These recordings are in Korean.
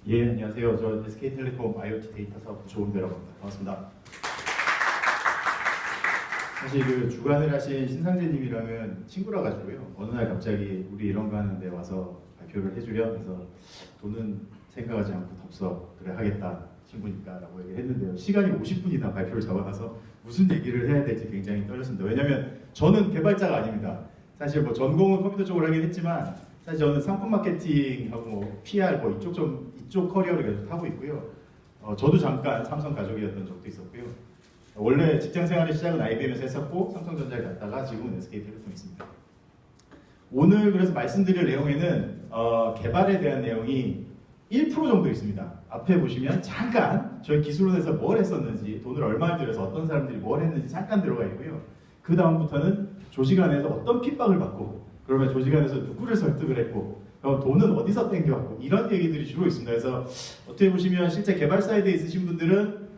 예, 안녕하세요. 저 SK텔레콤 IoT 데이터 사업 조은배라고 합니다. 반갑습니다. 사실 그 주관을 하신 신상재님이랑은 친구라 가지고요. 어느 날 갑자기 우리 이런 거 하는데 와서 발표를 해주려 해서 돈은 생각하지 않고 덥석 그래 하겠다 친구니까라고 얘기를 했는데요. 시간이 50분이나 발표를 잡아놔서 무슨 얘기를 해야 될지 굉장히 떨렸습니다. 왜냐하면 저는 개발자가 아닙니다. 사실 뭐 전공은 컴퓨터 쪽으로 하긴 했지만 사실 저는 상품 마케팅하고 뭐 PR 뭐 이쪽 커리어를 계속 하고 있고요. 저도 잠깐 삼성 가족이었던 적도 있었고요. 원래 직장 생활의 시작은 IBM에서 했었고 삼성전자에 갔다가 지금은 SK텔레콤에 있습니다. 오늘 그래서 말씀드릴 내용에는 개발에 대한 내용이 1% 정도 있습니다. 앞에 보시면 잠깐 저희 기술원에서 뭘 했었는지, 돈을 얼마를 들여서 어떤 사람들이 뭘 했는지 잠깐 들어가 있고요. 그 다음부터는 조직 안에서 어떤 핍박을 받고, 그러면 조직 안에서 누구를 설득을 했고, 그럼 돈은 어디서 땡겨왔고, 이런 얘기들이 주로 있습니다. 그래서 어떻게 보시면 실제 개발 사이드에 있으신 분들은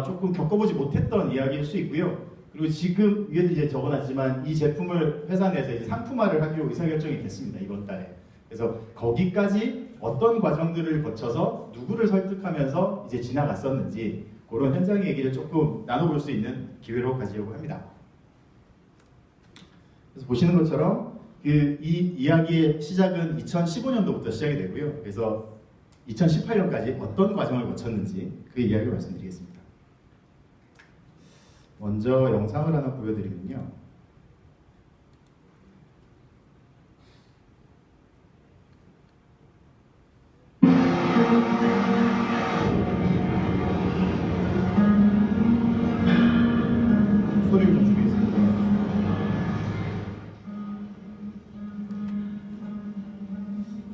조금 겪어보지 못했던 이야기일 수 있고요. 그리고 지금 위에도 이제 적어놨지만 이 제품을 회사 내에서 이제 상품화를 하기로 의사결정이 됐습니다. 이번 달에. 그래서 거기까지 어떤 과정들을 거쳐서 누구를 설득하면서 이제 지나갔었는지 그런 현장 얘기를 조금 나눠볼 수 있는 기회로 가지려고 합니다. 그래서 보시는 것처럼 이 이야기의 시작은 2015년도부터 시작이 되고요. 그래서 2018년까지 어떤 과정을 거쳤는지 그 이야기를 말씀드리겠습니다. 먼저 영상을 하나 보여드리면요. 소리를 좀 줄이겠습니다.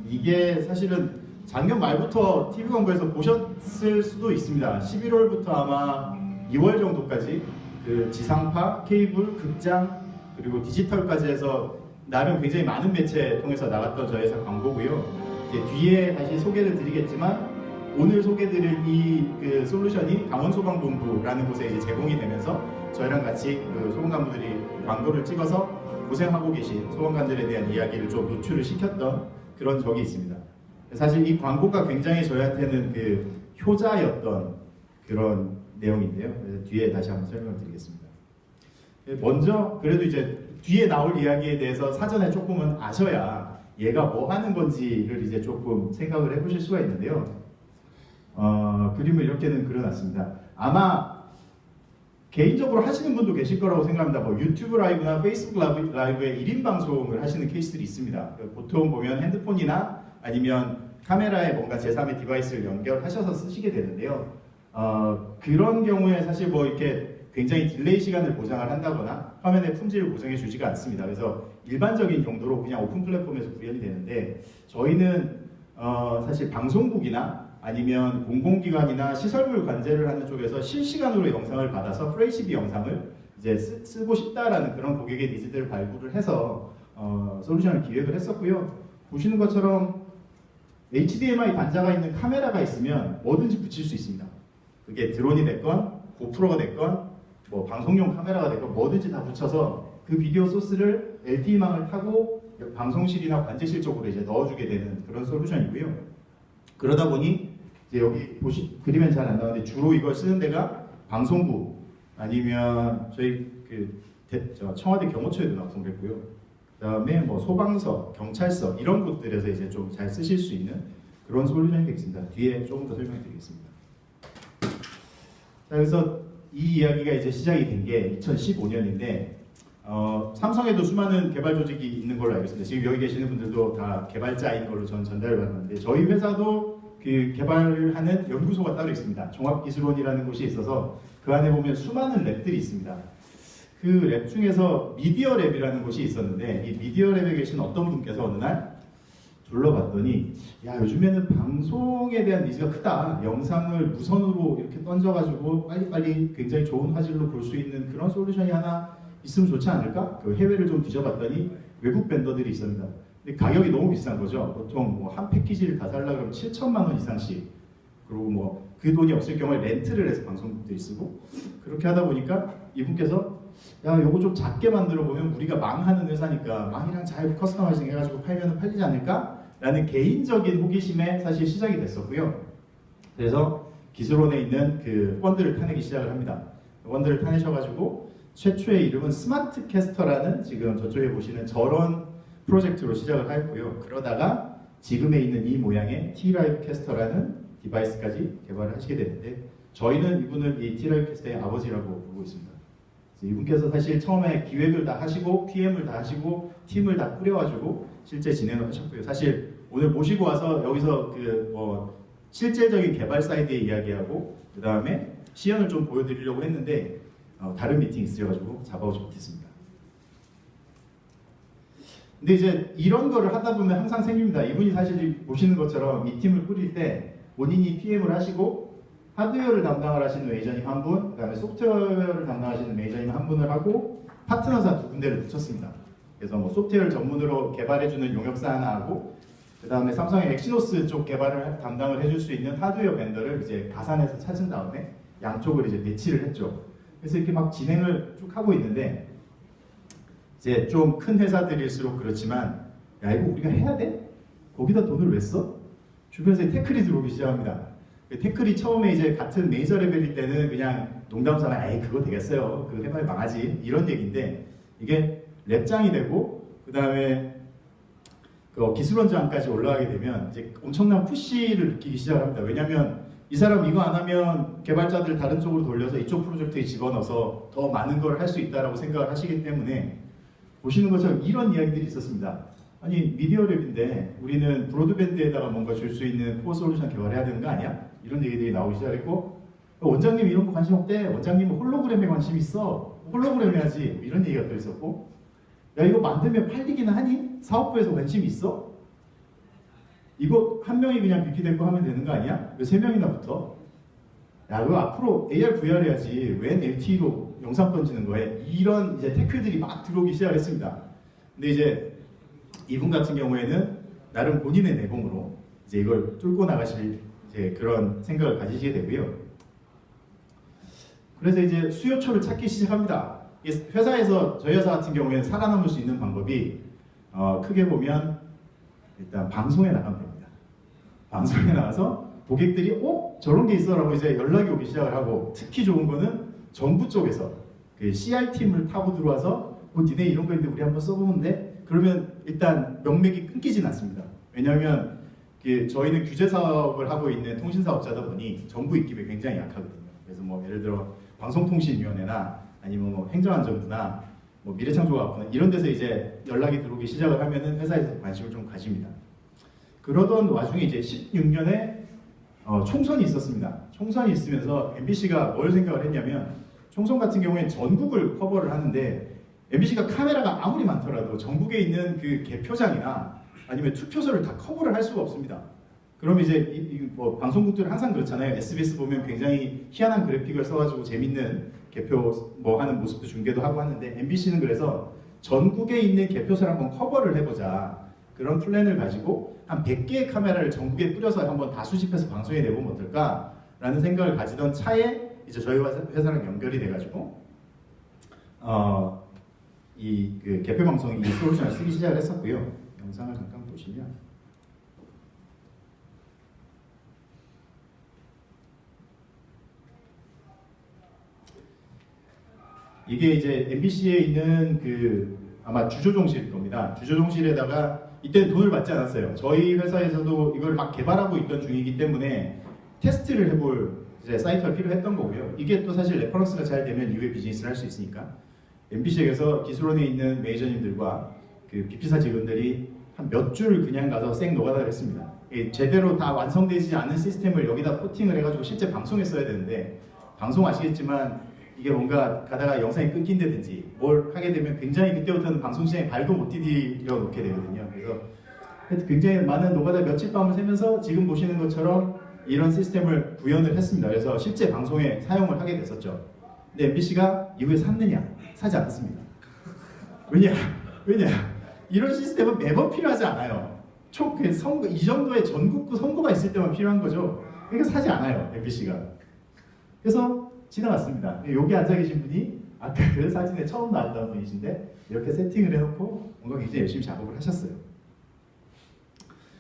이게 사실은 작년 말부터 TV 광고에서 보셨을 수도 있습니다. 11월부터 아마 2월 정도까지 그 지상파, 케이블, 극장 그리고 디지털까지 해서 나름 굉장히 많은 매체 통해서 나갔던 저희 회사 광고고요. 이제 뒤에 다시 소개를 드리겠지만 오늘 소개드릴 그 솔루션이 강원소방본부라는 곳에 이제 제공이 되면서 저희랑 같이 그 소방관분들이 광고를 찍어서 고생하고 계신 소방관들에 대한 이야기를 좀 노출을 시켰던 그런 적이 있습니다. 사실 이 광고가 굉장히 저희한테는 그 효자였던 그런 내용인데요. 그래서 뒤에 다시 한번 설명을 드리겠습니다. 먼저 그래도 이제 뒤에 나올 이야기에 대해서 사전에 조금은 아셔야 얘가 뭐 하는 건지를 이제 조금 생각을 해보실 수가 있는데요. 그림을 이렇게는 그려놨습니다. 아마 개인적으로 하시는 분도 계실 거라고 생각합니다. 뭐 유튜브 라이브나 페이스북 라이브에 1인 방송을 하시는 케이스들이 있습니다. 보통 보면 핸드폰이나 아니면 카메라에 뭔가 제3의 디바이스를 연결하셔서 쓰시게 되는데요. 그런 경우에 사실 뭐 이렇게 굉장히 딜레이 시간을 보장을 한다거나 화면의 품질을 보장해 주지가 않습니다. 그래서 일반적인 용도로 그냥 오픈 플랫폼에서 구현이 되는데 저희는 사실 방송국이나 아니면 공공기관이나 시설물 관제를 하는 쪽에서 실시간으로 영상을 받아서 FHD 영상을 이제 쓰고 싶다라는 그런 고객의 니즈들을 발굴을 해서 솔루션을 기획을 했었고요. 보시는 것처럼 HDMI 단자가 있는 카메라가 있으면 뭐든지 붙일 수 있습니다. 그게 드론이 됐건 고프로가 됐건 뭐 방송용 카메라가 됐건 뭐든지 다 붙여서 그 비디오 소스를 LTE망을 타고 방송실이나 관제실 쪽으로 이제 넣어주게 되는 그런 솔루션이고요. 그러다 보니 이제 여기 그림엔 잘 안 나오는데 주로 이걸 쓰는 데가 방송국 아니면 저희 청와대 경호처에도 납품됐고요. 그다음에 뭐 소방서, 경찰서 이런 곳들에서 이제 좀 잘 쓰실 수 있는 그런 솔루션이 되겠습니다. 뒤에 조금 더 설명드리겠습니다. 자, 그래서 이 이야기가 이제 시작이 된 게 2015년인데 삼성에도 수많은 개발 조직이 있는 걸로 알고 있습니다. 지금 여기 계시는 분들도 다 개발자인 걸로 저는 전달을 받았는데 저희 회사도 그 개발을 하는 연구소가 따로 있습니다. 종합기술원이라는 곳이 있어서 그 안에 보면 수많은 랩들이 있습니다. 그 랩 중에서 미디어 랩이라는 곳이 있었는데 이 미디어 랩에 계신 어떤 분께서 어느 날 둘러봤더니 야 요즘에는 방송에 대한 니즈가 크다. 영상을 무선으로 이렇게 던져가지고 빨리빨리 굉장히 좋은 화질로 볼 수 있는 그런 솔루션이 하나 있으면 좋지 않을까? 그 해외를 좀 뒤져봤더니 외국 벤더들이 있습니다. 근데 가격이 너무 비싼 거죠. 보통 뭐 한 패키지를 다 살려고 하면 7천만 원 이상씩. 그리고 뭐 그 돈이 없을 경우에 렌트를 해서 방송국들이 쓰고 그렇게 하다 보니까 이분께서 야 요거 좀 작게 만들어 보면 우리가 망하는 회사니까 망이랑 잘 커스터마이징 해가지고 팔면 팔리지 않을까? 라는 개인적인 호기심에 사실 시작이 됐었고요. 그래서 기술원에 있는 그 펀드를 타내기 시작을 합니다. 펀드를 타내셔가지고 최초의 이름은 스마트 캐스터라는 지금 저쪽에 보시는 저런 프로젝트로 시작을 하였고요. 그러다가 지금에 있는 이 모양의 T-Live 캐스터라는 디바이스까지 개발을 하시게 되는데 저희는 이분을 이 T-Live 캐스터의 아버지라고 부르고 있습니다. 이분께서 사실 처음에 기획을 다 하시고 PM을 다 하시고 팀을 다 꾸려가지고 실제 진행을 하셨고요. 사실 오늘 모시고 와서 여기서 그 실질적인 개발 사이드의 이야기하고 그 다음에 시연을 좀 보여드리려고 했는데 다른 미팅이 있어가지고 잡아오지 못했습니다. 근데 이제 이런 거를 하다 보면 항상 생깁니다. 이분이 사실 보시는 것처럼 이 팀을 꾸릴 때 본인이 PM을 하시고 하드웨어를 담당을 하시는 매니저님 한 분, 그 다음에 소프트웨어를 담당하시는 매니저님 한 분을 하고 파트너사 두 군데를 붙였습니다. 그래서 뭐 소프트웨어를 전문으로 개발해주는 용역사 하나 하고 그 다음에 삼성의 엑시노스 쪽 개발을 담당을 해줄 수 있는 하드웨어 벤더를 이제 가산해서 찾은 다음에 양쪽을 이제 배치를 했죠. 그래서 이렇게 막 진행을 쭉 하고 있는데 이제 좀 큰 회사들일수록 그렇지만 야 이거 우리가 해야 돼? 거기다 돈을 왜 써? 주변에서 태클이 들어오기 시작합니다. 태클이 처음에 이제 같은 메이저 레벨일 때는 그냥 농담삼아 에이 그거 되겠어요. 그거 해봐야 망하지 이런 얘기인데 이게 랩장이 되고 그 다음에 그 기술원장까지 올라가게 되면 이제 엄청난 푸시를 느끼기 시작합니다. 왜냐하면 이 사람 이거 안 하면 개발자들 다른 쪽으로 돌려서 이쪽 프로젝트에 집어넣어서 더 많은 걸 할 수 있다라고 생각을 하시기 때문에 보시는 것처럼 이런 이야기들이 있었습니다. 아니 미디어 랩인데 우리는 브로드밴드에다가 뭔가 줄 수 있는 코어 솔루션 개발해야 되는 거 아니야? 이런 얘기들이 나오기 시작했고 원장님 이런 거 관심 없대. 원장님은 홀로그램에 관심 있어. 홀로그램 해야지. 이런 얘기가 또 있었고 야 이거 만들면 팔리기는 하니? 사업부에서 관심 있어? 이거 한 명이 그냥 BP 될 거 하면 되는 거 아니야? 왜 세 명이나 붙어? 야 이거 앞으로 AR, VR 해야지. 웬 LTE로 영상 던지는 거에? 이런 이제 태클들이 막 들어오기 시작했습니다. 근데 이제 이분 같은 경우에는 나름 본인의 내공으로 이제 이걸 뚫고 나가실 이제 그런 생각을 가지시게 되고요. 그래서 이제 수요처를 찾기 시작합니다. 회사에서 저희 회사 같은 경우에는 살아남을 수 있는 방법이 크게 보면 일단 방송에 나가면 됩니다. 방송에 나가서 고객들이 저런 게 있어라고 이제 연락이 오기 시작을 하고 특히 좋은 거는 정부 쪽에서 그 CR팀을 타고 들어와서 니네 이런 거 있는데 우리 한번 써보면 돼? 그러면 일단 명맥이 끊기진 않습니다. 왜냐하면 저희는 규제 사업을 하고 있는 통신사업자다 보니 정부 입김에 굉장히 약하거든요. 그래서 뭐 예를 들어 방송통신위원회나 아니면 뭐 행정안전부나 뭐 미래창조과학부나 이런 데서 이제 연락이 들어오기 시작을 하면은 회사에서 관심을 좀 가집니다. 그러던 와중에 이제 16년에 총선이 있었습니다. 총선이 있으면서 MBC가 뭘 생각을 했냐면 총선 같은 경우에 전국을 커버를 하는데 MBC가 카메라가 아무리 많더라도 전국에 있는 그 개표장이나 아니면 투표소를 다 커버를 할 수가 없습니다. 그럼 이제 뭐 방송국들은 항상 그렇잖아요. SBS 보면 굉장히 희한한 그래픽을 써가지고 재밌는 개표 뭐 하는 모습도 중계도 하고 하는데 MBC는 그래서 전국에 있는 개표소를 한번 커버를 해보자. 그런 플랜을 가지고 한 100개의 카메라를 전국에 뿌려서 한번 다 수집해서 방송에 내보면 어떨까라는 생각을 가지던 차에 이제 저희 회사랑 연결이 돼가지고 그 개표 방송 이 솔루션을 쓰기 시작을 했었고요. 영상을 잠깐 보시면 이게 이제 MBC에 있는 그 아마 주조종실일 겁니다. 주조종실에다가 이때는 돈을 받지 않았어요. 저희 회사에서도 이걸 막 개발하고 있던 중이기 때문에 테스트를 해볼 이제 사이트가 필요했던 거고요. 이게 또 사실 레퍼런스가 잘 되면 이후에 비즈니스를 할 수 있으니까 MBC에서 기술원에 있는 매니저님들과 그 BP사 직원들이 한 몇 줄 그냥 가서 생 노가다를 했습니다. 제대로 다 완성되지 않은 시스템을 여기다 포팅을 해가지고 실제 방송에 써야 되는데 방송 아시겠지만 이게 뭔가 가다가 영상이 끊긴다든지 뭘 하게 되면 굉장히 그때부터는 방송 시장에 발도 못 디디려 놓게 되거든요. 그래서 굉장히 많은 노가다 며칠 밤을 새면서 지금 보시는 것처럼 이런 시스템을 구현을 했습니다. 그래서 실제 방송에 사용을 하게 됐었죠. 근데 MBC가 이후에 샀느냐? 사지 않았습니다. 왜냐? 이런 시스템은 매번 필요하지 않아요. 선거, 이 정도의 전국구 선거가 있을 때만 필요한 거죠. 그러니까 사지 않아요, MBC가. 그래서 지나갔습니다. 여기 앉아 계신 분이 아까 그 사진에 처음 나왔던 분이신데 이렇게 세팅을 해놓고 뭔가 굉장히 열심히 작업을 하셨어요.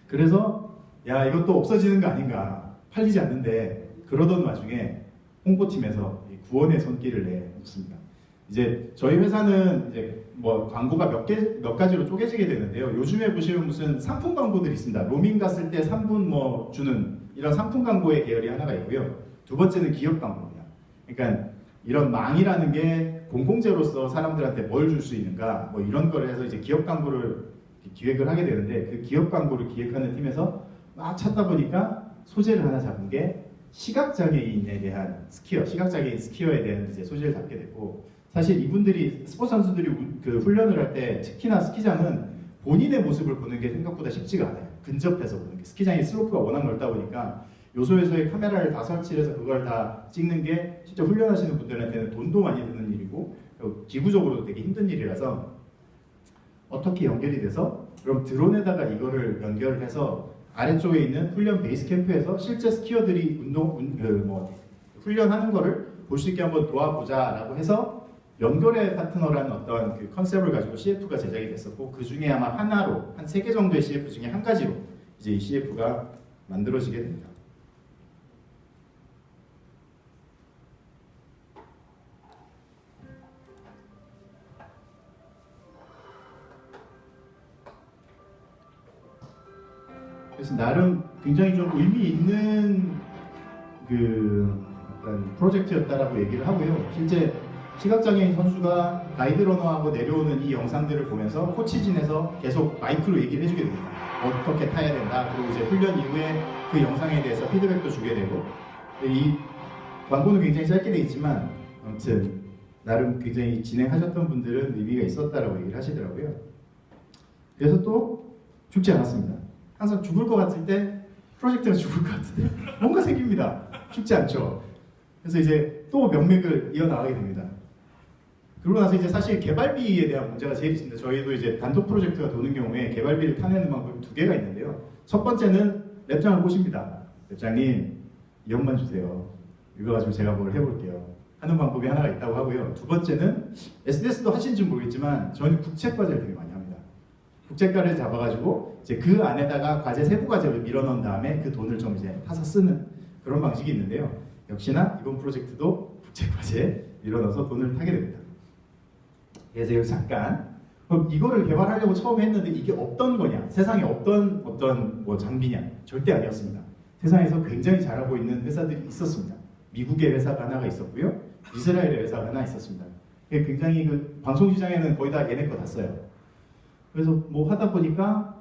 그래서 야 이것도 없어지는 거 아닌가. 팔리지 않는데 그러던 와중에 홍보팀에서 이 구원의 손길을 내놓습니다. 이제 저희 회사는 이제 뭐 광고가 몇 가지로 쪼개지게 되는데요. 요즘에 보시면 무슨 상품 광고들이 있습니다. 로밍 갔을 때 3분 뭐 주는 이런 상품 광고의 계열이 하나가 있고요. 두 번째는 기업 광고입니다. 그러니까 이런 망이라는 게 공공재로서 사람들한테 뭘 줄 수 있는가 뭐 이런 거를 해서 이제 기업 광고를 기획을 하게 되는데 그 기업 광고를 기획하는 팀에서 막 찾다 보니까 소재를 하나 잡은 게 시각장애인에 대한 스키어, 시각장애인 스키어에 대한 이제 소재를 잡게 됐고 사실 이분들이 스포츠 선수들이 그 훈련을 할 때 특히나 스키장은 본인의 모습을 보는 게 생각보다 쉽지가 않아요. 근접해서 보는 게 스키장의 슬로프가 워낙 넓다 보니까 요소요소에 카메라를 다 설치해서 그걸 다 찍는 게 진짜 훈련하시는 분들한테는 돈도 많이 드는 일이고 기구적으로도 되게 힘든 일이라서 어떻게 연결이 돼서 그럼 드론에다가 이거를 연결해서 아래쪽에 있는 훈련 베이스 캠프에서 실제 스키어들이 훈련하는 거를 볼 수 있게 한번 도와보자라고 해서 연결의 파트너라는 어떤 그 컨셉을 가지고 CF가 제작이 됐었고 그 중에 아마 하나로 한 3개 정도의 CF 중에 한 가지로 이제 이 CF가 만들어지게 됩니다. 그래서 나름 굉장히 좀 의미 있는 그 약간 프로젝트였다라고 얘기를 하고요. 실제 시각장애인 선수가 가이드러너하고 내려오는 이 영상들을 보면서 코치진에서 계속 마이크로 얘기를 해주게 됩니다. 어떻게 타야 된다. 그리고 이제 훈련 이후에 그 영상에 대해서 피드백도 주게 되고 이 광고는 굉장히 짧게 돼 있지만 아무튼 나름 굉장히 진행하셨던 분들은 의미가 있었다라고 얘기를 하시더라고요. 그래서 또 죽지 않았습니다. 항상 죽을 것 같을 때 프로젝트가 죽을 것 같을 때 뭔가 생깁니다. 죽지 않죠. 그래서 이제 또 명맥을 이어나가게 됩니다. 그러고 나서 이제 사실 개발비에 대한 문제가 제일 있습니다. 저희도 이제 단독 프로젝트가 도는 경우에 개발비를 타내는 방법이 2개가 있는데요. 첫 번째는 랩장을 꼬십니다. 랩장님 2억만 주세요. 이거 가지고 제가 뭘 해볼게요. 하는 방법이 하나가 있다고 하고요. 두 번째는 SDS도 하시는지 모르겠지만 저는 국책과제를 되게 많이 합니다. 국책과를 잡아가지고 이제 그 안에다가 과제 세부 과제를 밀어넣은 다음에 그 돈을 좀 이제 타서 쓰는 그런 방식이 있는데요. 역시나 이번 프로젝트도 국책과제에 밀어넣어서 돈을 타게 됩니다. 그래서 여기 잠깐 그럼 이거를 개발하려고 처음에 했는데 이게 없던 거냐? 세상에 없던 어떤 뭐 장비냐? 절대 아니었습니다. 세상에서 굉장히 잘하고 있는 회사들이 있었습니다. 미국의 회사가 하나가 있었고요. 이스라엘의 회사가 하나 있었습니다. 굉장히 그 방송 시장에는 거의 다 얘네 거 다 써요. 그래서 뭐 하다 보니까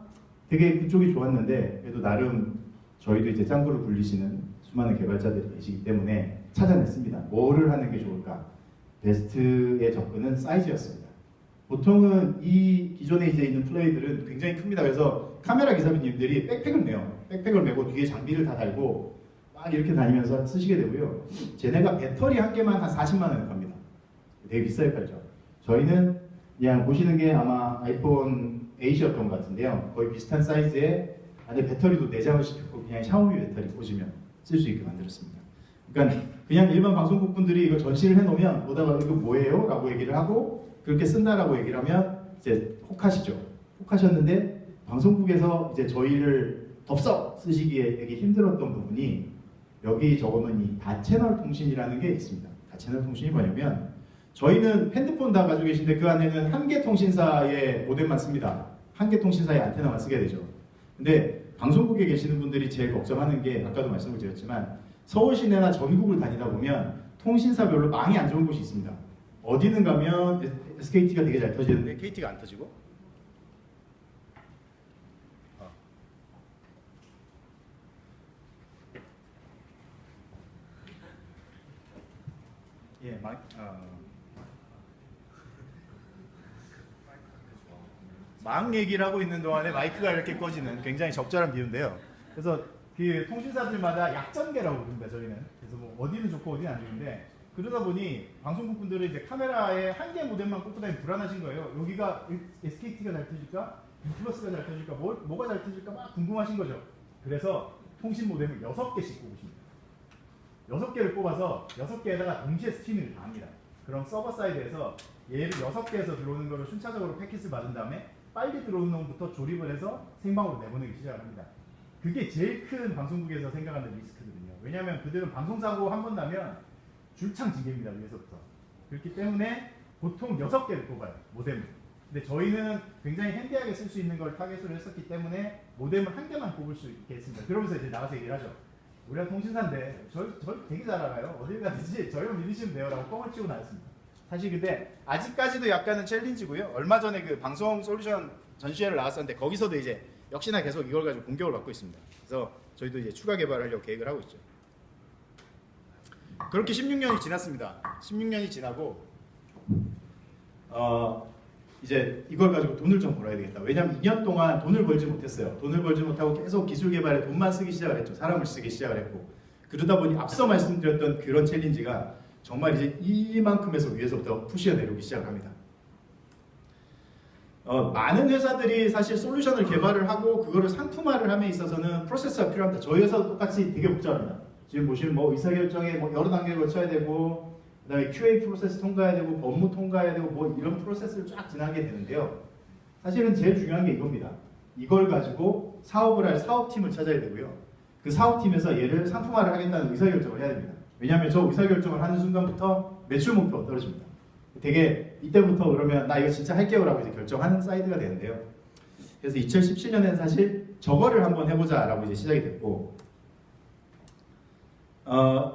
되게 그쪽이 좋았는데 그래도 나름 저희도 이제 짱구를 굴리시는 수많은 개발자들이 계시기 때문에 찾아냈습니다. 뭐를 하는 게 좋을까? 베스트의 접근은 사이즈였습니다. 보통은 이 기존에 이제 있는 플레이들은 굉장히 큽니다. 그래서 카메라 기사님들이 백팩을 메요. 백팩을 메고 뒤에 장비를 다 달고 막 이렇게 다니면서 쓰시게 되고요. 쟤네가 배터리 한 개만 한 40만 원에 팝니다. 되게 비싸게 팔죠. 저희는 그냥 보시는 게 아마 아이폰 8이었던 것 같은데요. 거의 비슷한 사이즈에 안에 배터리도 내장을 시켰고 그냥 샤오미 배터리 꽂으면 쓸 수 있게 만들었습니다. 그러니까 그냥 일반 방송국 분들이 이거 전시를 해놓으면 보다가 이거 뭐예요? 라고 얘기를 하고 그렇게 쓴다라고 얘기를 하면 이제 혹하시죠. 혹하셨는데 방송국에서 이제 저희를 덥석 쓰시기에 되게 힘들었던 부분이 여기 적어놓은 이 다채널 통신이라는 게 있습니다. 다채널 통신이 뭐냐면 저희는 핸드폰 다 가지고 계신데 그 안에는 한 개 통신사의 모뎀만 씁니다. 한 개 통신사의 안테나만 쓰게 되죠. 근데 방송국에 계시는 분들이 제일 걱정하는 게 아까도 말씀을 드렸지만 서울 시내나 전국을 다니다 보면 통신사별로 망이 안 좋은 곳이 있습니다. 어디는 가면 SKT가 되게 잘 터지는데 KT가 안 터지고 망 얘기를 하고 있는 동안에 마이크가 이렇게 꺼지는 굉장히 적절한 비유인데요. 그래서 그 통신사들마다 약전개라고 부릅니다. 저희는. 그래서 뭐 어디는 좋고 어디는 안 좋은데 그러다 보니 방송국 분들은 이제 카메라에 한 개 모뎀만 꽂고 다니면 불안하신 거예요. 여기가 SKT가 잘 터질까? 유플러스가 잘 터질까? 뭐가 잘 터질까? 막 궁금하신 거죠. 그래서 통신 모뎀을 6개씩 꼽으십니다. 6개를 뽑아서 6개에다가 동시에 스트리밍을 다 합니다. 그럼 서버 사이드에서 얘를 6개에서 들어오는 거를 순차적으로 패킷을 받은 다음에 빨리 들어오는 놈부터 조립을 해서 생방으로 내보내기 시작을 합니다. 그게 제일 큰 방송국에서 생각하는 리스크거든요. 왜냐하면 그들은 방송사고 한 번 나면 줄창 징계입니다. 위에서부터. 그렇기 때문에 보통 6개를 뽑아요. 모뎀을. 근데 저희는 굉장히 핸디하게 쓸 수 있는 걸 타겟으로 했었기 때문에 모뎀을 1개만 뽑을 수 있게 했습니다. 그러면서 이제 나가서 얘기를 하죠. 우리가 통신사인데 저희 되게 잘 알아요. 어딜 가든지 저희만 믿으시면 돼요 라고 뻥을 치고 나왔습니다. 사실 근데 아직까지도 약간은 챌린지고요. 얼마 전에 그 방송 솔루션 전시회를 나왔었는데 거기서도 이제 역시나 계속 이걸 가지고 공격을 받고 있습니다. 그래서 저희도 이제 추가 개발하려고 계획을 하고 있죠. 그렇게 16년이 지났습니다. 16년이 지나고 이제 이걸 가지고 돈을 좀 벌어야 되겠다. 왜냐하면 2년 동안 돈을 벌지 못했어요. 돈을 벌지 못하고 계속 기술 개발에 돈만 쓰기 시작을 했죠. 사람을 쓰기 시작을 했고 그러다 보니 앞서 말씀드렸던 그런 챌린지가 정말 이제 이만큼에서 위에서부터 푸시가 내려오기 시작을 합니다. 많은 회사들이 사실 솔루션을 개발을 하고 그거를 상품화를 함에 있어서는 프로세스가 필요합니다. 저희 회사도 똑같이 되게 복잡합니다. 지금 보시면 뭐 의사결정에 뭐 여러 단계를 거쳐야 되고 그다음에 QA 프로세스 통과해야 되고 법무 통과해야 되고 뭐 이런 프로세스를 쫙 지나게 되는데요. 사실은 제일 중요한 게 이겁니다. 이걸 가지고 사업을 할 사업팀을 찾아야 되고요. 그 사업팀에서 얘를 상품화를 하겠다는 의사결정을 해야 됩니다. 왜냐하면 저 의사결정을 하는 순간부터 매출 목표가 떨어집니다. 되게 이때부터 그러면 나 이거 진짜 할게요 라고 이제 결정하는 사이드가 되는데요. 그래서 2017년에는 사실 저거를 한번 해보자 라고 이제 시작이 됐고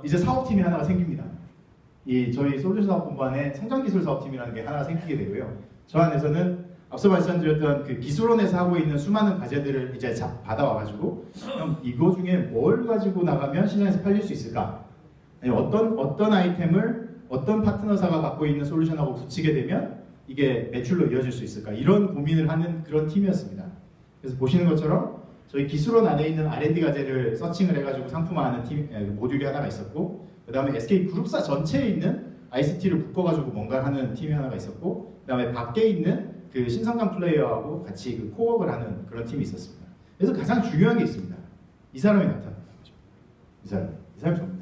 이제 사업팀이 하나가 생깁니다. 이 저희 솔루션 사업본부 안에 성장기술 사업팀이라는 게 하나 생기게 되고요. 저 안에서는 앞서 말씀드렸던 그 기술원에서 하고 있는 수많은 과제들을 이제 받아와가지고 그럼 이거 중에 뭘 가지고 나가면 시장에서 팔릴 수 있을까? 아니, 어떤 아이템을 어떤 파트너사가 갖고 있는 솔루션하고 붙이게 되면 이게 매출로 이어질 수 있을까? 이런 고민을 하는 그런 팀이었습니다. 그래서 보시는 것처럼 저희 기술원 안에 있는 R&D 과제를 서칭을 해가지고 상품화하는 팀 모듈이 하나가 있었고 그 다음에 SK 그룹사 전체에 있는 ICT를 묶어가지고 뭔가 하는 팀이 하나가 있었고 그 다음에 밖에 있는 그 신성장 플레이어하고 같이 그 코업을 하는 그런 팀이 있었습니다. 그래서 가장 중요한 게 있습니다. 이 사람이 나타나는 거죠. 이 사람이 저입니다.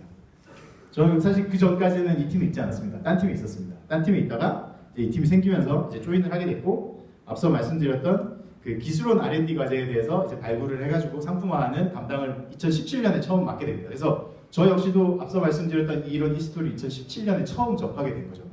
저는 사실 그 전까지는 이 팀에 있지 않았습니다. 딴 팀에 있었습니다. 딴 팀에 있다가 이제 이 팀이 생기면서 이제 조인을 하게 됐고 앞서 말씀드렸던 그 기술원 R&D 과제에 대해서 이제 발굴을 해가지고 상품화하는 담당을 2017년에 처음 맡게 됩니다. 그래서 저 역시도 앞서 말씀드렸던 이런 히스토리 2017년에 처음 접하게 된 거죠.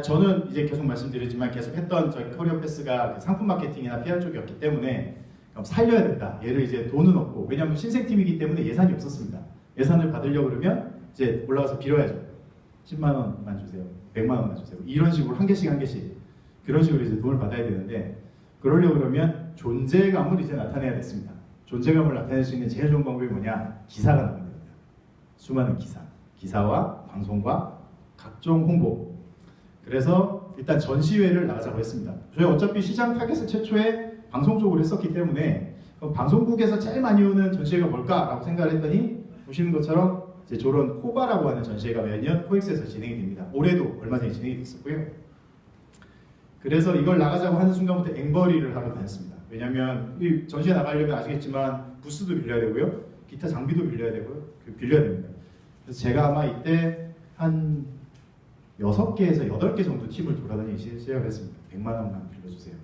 저는 이제 계속 말씀드리지만 계속 했던 저희 커리어 패스가 상품 마케팅이나 PR 쪽이었기 때문에 살려야 된다. 얘를 이제 돈은 없고 왜냐하면 신생팀이기 때문에 예산이 없었습니다. 예산을 받으려고 그러면 이제 올라가서 빌어야죠. 10만 원만 주세요. 100만 원만 주세요. 이런 식으로 한 개씩 그런 식으로 이제 돈을 받아야 되는데 그러려고 그러면 존재감을 이제 나타내야 됐습니다. 존재감을 나타낼 수 있는 제일 좋은 방법이 뭐냐? 기사가 나가야 됩니다. 수많은 기사와 방송과 각종 홍보. 그래서 일단 전시회를 나가자고 했습니다. 저희 어차피 시장 타겟을 최초에 방송 쪽으로 했었기 때문에 방송국에서 제일 많이 오는 전시회가 뭘까라고 생각을 했더니 보시는 것처럼 이제 저런 코바라고 하는 전시회가 매년 코엑스에서 진행이 됩니다. 올해도 얼마 전에 진행이 됐었고요. 그래서 이걸 나가자고 하는 순간부터 앵벌이를 하러 다녔습니다. 왜냐하면 이 전시회 나가려면 아시겠지만 부스도 빌려야 되고요. 기타 장비도 빌려야 되고요. 빌려야 됩니다. 그래서 제가 아마 이때 한 6개에서 8개 정도 팀을 돌아다니기 시작을 했습니다. 100만 원만 빌려주세요.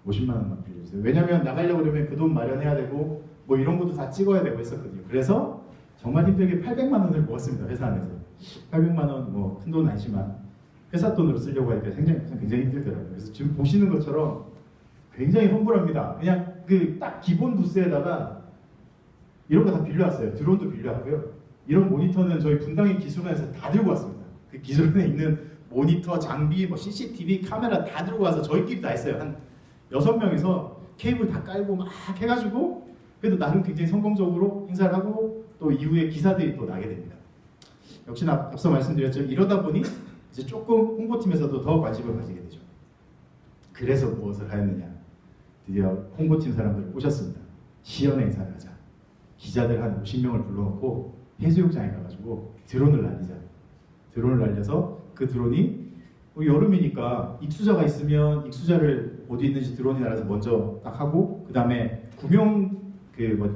50만 원만 빌려주세요. 왜냐하면 나가려고 그러면 그 돈 마련해야 되고 뭐 이런 것도 다 찍어야 되고 했었거든요. 그래서 정말 힘들게 800만 원을 모았습니다. 회사 안에서. 800만 원 뭐 큰 돈은 아니지만 회사 돈으로 쓰려고 하니까 굉장히 힘들더라고요. 그래서 지금 보시는 것처럼 굉장히 험불합니다. 그냥 그 딱 기본 부스에다가 이런 거 다 빌려왔어요. 드론도 빌려왔고요. 이런 모니터는 저희 분당의 기술원에서 다 들고 왔습니다. 그 기술원에 있는 모니터, 장비, 뭐 CCTV, 카메라 다 들고 와서 저희끼리 다 했어요. 한 6명이서 케이블 다 깔고 막 해가지고 그래도 나름 굉장히 성공적으로 행사를 하고 또 이후에 기사들이 또 나게 됩니다. 역시나 앞서 말씀드렸지만 이러다 보니 이제 조금 홍보팀에서도 더 관심을 가지게 되죠. 그래서 무엇을 하였느냐? 드디어 홍보팀 사람들을 꼬셨습니다. 시연 행사를 하자. 기자들 한 50명을 불러놓고 해수욕장에 가가지고 드론을 날리자. 드론을 날려서 그 드론이 여름이니까 익수자가 있으면 익수자를 어디 있는지 드론이 날아서 먼저 딱 하고 그 다음에 구명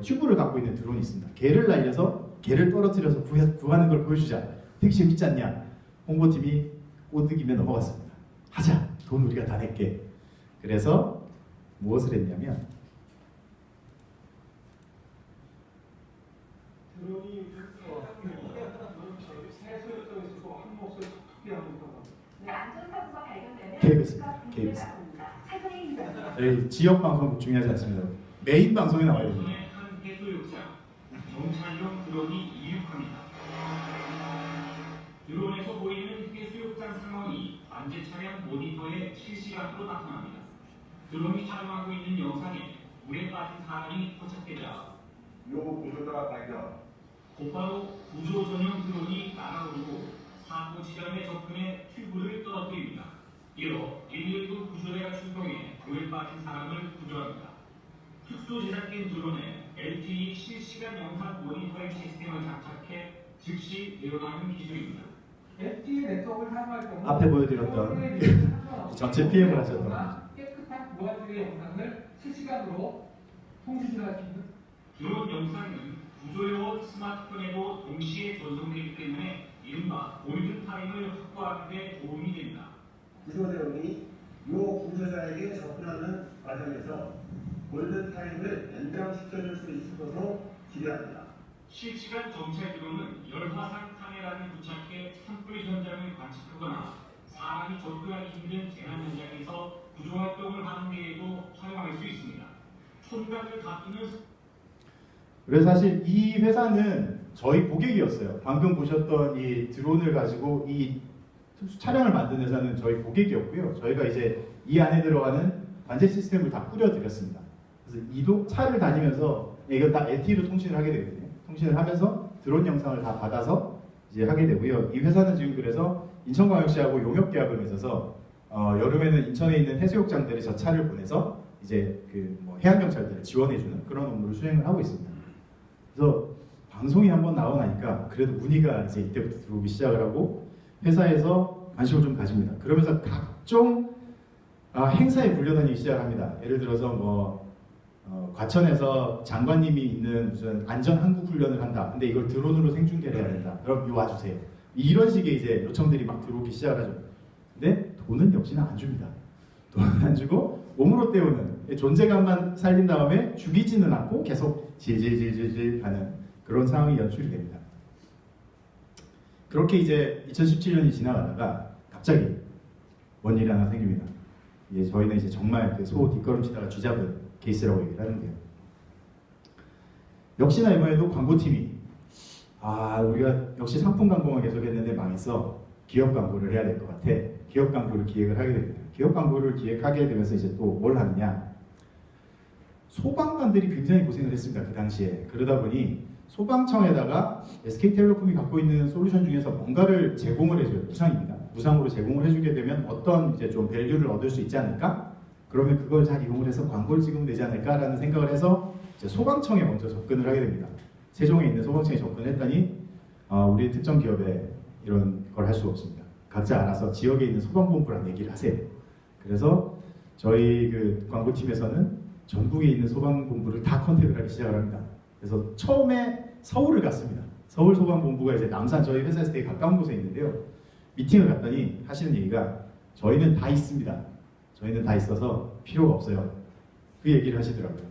튜브를 갖고 있는 드론이 있습니다. 걔를 날려서 걔를 떨어뜨려서 구하는 걸 보여주자. 되게 재밌지 않냐? 홍보팀이 꼬드기며 넘어갔습니다. 하자. 돈 우리가 다 낼게. 그래서 무엇을 했냐면 KBS입니다. KBS. 지역 방송 중요하지 않습니다. 메인 방송에 나와야 됩니다. 한 해수욕장 정찰용 드론이 이륙합니다. 드론에서 보이는 해수욕장 상황이 관제 차량 모니터에 실시간으로 나타납니다. 드론이 촬영하고 있는 영상에 물에 빠진 사람이 포착되자 요 구조자가 발견. 곧바로 구조 전용 드론이 날아오르고 사고 지점에 접근해 튜브를 떨어뜨립니다. 이어 119 구조대가 출동해 물에 빠진 사람을 구조합니다. 특수 제작된 드론에 LTE 실시간 영상 모니터링 시스템을 장착해 즉시 내려가는 기술입니다. LTE 네트워크를 사용할 경우 앞에 보여드렸던 전체 PM을 하셨던 깨끗한 무한중의 영상을 실시간으로 통신할 수 있는 드론 영상은 구조용 스마트폰에도 동시에 전송되기 때문에 이른바 골든타임을 확보하는 데 도움이 됩니다. 구조대원이 요 구조자에게 접근하는 과정에서 골든타임을 연장시켜줄 수 있을 것으로 기대합니다. 실시간 정찰 드론은 열화상 카메라를 부착해 산불 현장을 관측하거나 사람이 접근하기 힘든 재난 현장에서 구조 활동을 하는 데에도 사용할 수 있습니다. 촌각을 다투는 그래서 사실 이 회사는 저희 고객이었어요. 방금 보셨던 이 드론을 가지고 이 특수 차량을 만든 회사는 저희 고객이었고요. 저희가 이제 이 안에 들어가는 관제 시스템을 다 뿌려드렸습니다. 그래서 이도 차를 다니면서 이건 다 LTE로 통신을 하게 되거든요. 통신을 하면서 드론 영상을 다 받아서 이제 하게 되고요. 이 회사는 지금 그래서 인천광역시하고 용역 계약을 맺어서 여름에는 인천에 있는 해수욕장들에 저 차를 보내서 이제 그 뭐 해양경찰들을 지원해주는 그런 업무를 수행을 하고 있습니다. 그래서 방송이 한번 나오고 나니까 그래도 문의가 이제 이때부터 들어오기 시작을 하고 회사에서 관심을 좀 가집니다. 그러면서 각종 행사에 불려다니기 시작합니다. 예를 들어서 뭐 과천에서 장관님이 있는 무슨 안전 항구 훈련을 한다. 근데 이걸 드론으로 생중계를 해야 된다. 그럼 요 와주세요. 이런 식의 이제 요청들이 막 들어오기 시작을 하죠. 근데 돈은 역시나 안 줍니다. 돈은 안 주고 몸으로 때우는 존재감만 살린 다음에 죽이지는 않고 계속 질질질질질 하는 그런 상황이 연출이 됩니다. 그렇게 이제 2017년이 지나가다가 갑자기 뭔 일이 하나 생깁니다. 저희는 이제 정말 그 소 뒷걸음치다가 쥐잡은 케이스라고 얘기를 하는데요. 역시나 이번에도 광고팀이 우리가 역시 상품 광고만 계속했는데 망했어. 기업 광고를 해야 될 것 같아. 기업 광고를 기획을 하게 됩니다. 기업 광고를 기획하게 되면서 이제 또 뭘 하느냐? 소방관들이 굉장히 고생을 했습니다. 그 당시에. 그러다 보니 소방청에다가 SK텔레콤이 갖고 있는 솔루션 중에서 뭔가를 제공을 해줘요. 무상입니다. 무상으로 제공을 해주게 되면 어떤 이제 좀 밸류를 얻을 수 있지 않을까? 그러면 그걸 잘 이용을 해서 광고를 찍으면 되지 않을까라는 생각을 해서 이제 소방청에 먼저 접근을 하게 됩니다. 세종에 있는 소방청에 접근을 했더니 우리 특정 기업에 이런 걸 할 수 없습니다. 각자 알아서 지역에 있는 소방본부랑 얘기를 하세요. 그래서 저희 그 광고팀에서는 전국에 있는 소방본부를 다 컨택을 하기 시작을 합니다. 그래서 처음에 서울을 갔습니다. 서울 소방본부가 이제 남산 저희 회사에서 되게 가까운 곳에 있는데요. 미팅을 갔더니 하시는 얘기가 저희는 다 있습니다. 저희는 다 있어서 필요가 없어요. 그 얘기를 하시더라고요.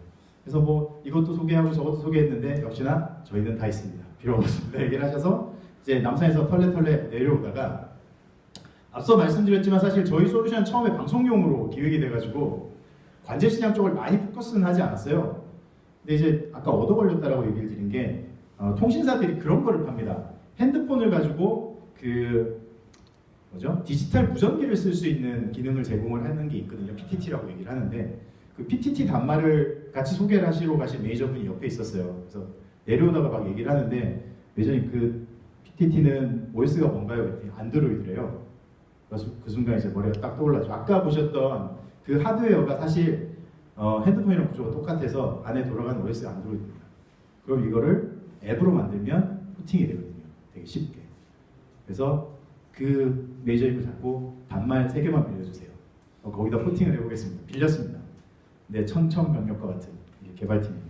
그래서 뭐 이것도 소개하고 저것도 소개했는데 역시나 저희는 다 있습니다. 필요가 없습니다. 얘기를 하셔서 이제 남산에서 털레털레 내려오다가 앞서 말씀드렸지만 사실 저희 솔루션 처음에 방송용으로 기획이 돼가지고 관제시장 쪽을 많이 포커스는 하지 않았어요. 근데 이제 아까 얻어 걸렸다라고 얘기를 드린 게 통신사들이 그런 거를 팝니다. 핸드폰을 가지고 디지털 무전기를 쓸 수 있는 기능을 제공을 하는 게 있거든요. PTT라고 얘기를 하는데 그 PTT 단말을 같이 소개를 하시러 가신 매니저분이 옆에 있었어요. 그래서 내려오다가 막 얘기를 하는데 매니저님 그 PTT는 OS가 뭔가요? 그랬더니 안드로이드래요. 그래서 그 순간 이제 머리가 딱 떠올랐죠. 아까 보셨던 그 하드웨어가 사실 핸드폰이랑 구조가 똑같아서 안에 돌아가는 OS가 안드로이드입니다. 그럼 이거를 앱으로 만들면 포팅이 되거든요. 되게 쉽게. 그래서 그 매니저님을 잡고 단말 3개만 빌려주세요. 거기다 포팅을 해보겠습니다. 빌렸습니다. 근데 천천병력과 같은 개발팀이에요.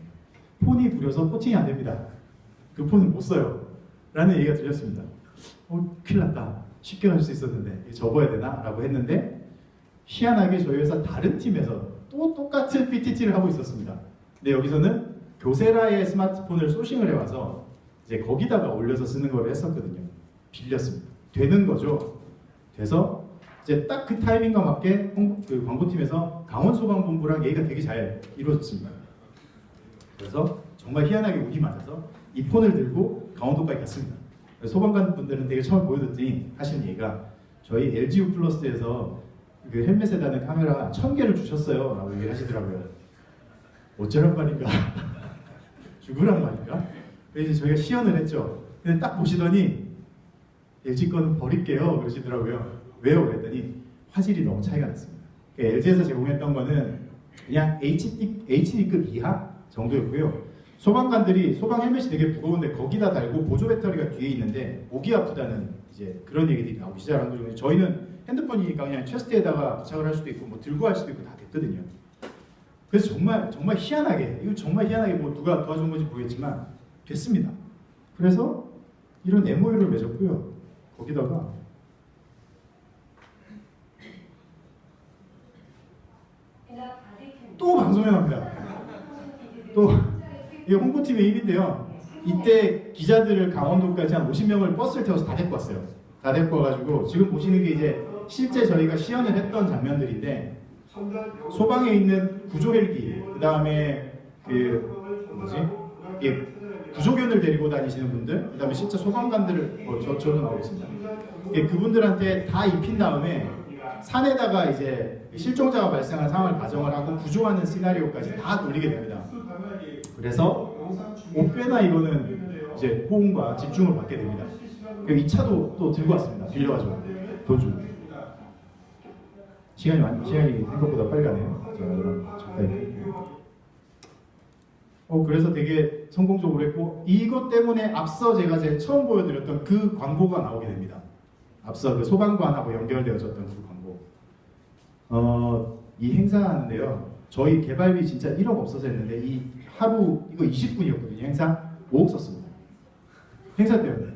폰이 부려서 포팅이 안 됩니다. 그 폰은 못 써요. 라는 얘기가 들렸습니다. 큰일 났다. 쉽게 갈 수 있었는데 접어야 되나? 라고 했는데 희한하게 저희 회사 다른 팀에서 또 똑같은 PTT를 하고 있었습니다. 근데 여기서는 교세라의 스마트폰을 소싱을 해와서 이제 거기다가 올려서 쓰는 걸 했었거든요. 빌렸습니다. 되는 거죠. 돼서 이제 딱 그 타이밍과 맞게 그 광고팀에서 강원소방본부랑 얘기가 되게 잘 이루어졌습니다. 그래서 정말 희한하게 운이 맞아서 이 폰을 들고 강원도까지 갔습니다. 소방관 분들은 되게 처음 보여줬더니 하시는 얘기가 저희 LGU 플러스에서 그 헬멧에 다는 카메라 1000개를 주셨어요 라고 얘기를 하시더라고요. 어쩌란 말인가? 죽으란 말인가? 그래서 저희가 시연을 했죠. 근데 딱 보시더니 LG 거는 버릴게요 그러시더라고요. 왜요? 그랬더니 화질이 너무 차이가 났습니다. 그러니까 LG에서 제공했던 거는 그냥 HD급 이하 정도였고요. 소방관들이 소방 헬멧이 되게 무거운데 거기다 달고 보조 배터리가 뒤에 있는데 목이 아프다는 이제 그런 얘기들이 나오기 시작한 거죠. 저희는 핸드폰이니까 그냥 체스트에다가 부착을 할 수도 있고 뭐 들고 할 수도 있고 다 됐거든요. 그래서 정말 희한하게 이거 정말 희한하게 뭐 누가 도와준 건지 모르겠지만 됐습니다. 그래서 이런 MOU를 맺었고요. 거기다가 또 방송에 나옵니다. 또 이게 홍보팀의 힘인데요. 이때 기자들을 강원도까지 한 50명을 버스를 태워서 다 데리고 왔어요. 다 데리고 와가지고 지금 보시는 게 이제 실제 저희가 시연을 했던 장면들인데 소방에 있는 구조 헬기, 그 다음에 구조견을 데리고 다니시는 분들, 그 다음에 실제 소방관들을 저도 나오겠습니다. 그분들한테 다 입힌 다음에 산에다가 이제 실종자가 발생한 상황을 가정을 하고 구조하는 시나리오까지 다 돌리게 됩니다. 그래서 꽤나 이거는 이제 호응과 집중을 받게 됩니다. 이 차도 또 들고 왔습니다. 빌려가지고 도주. 시간이 생각보다 빨리 가네요. 그래서 되게 성공적으로 했고 이것 때문에 앞서 제가 처음 보여드렸던 그 광고가 나오게 됩니다. 앞서 그 소방관하고 연결되어졌던 그 광고. 이 행사하는데요. 저희 개발비 진짜 1억 없어서 했는데 이 하루 이거 20분이었거든요. 행사 5억 썼습니다. 행사 때문에.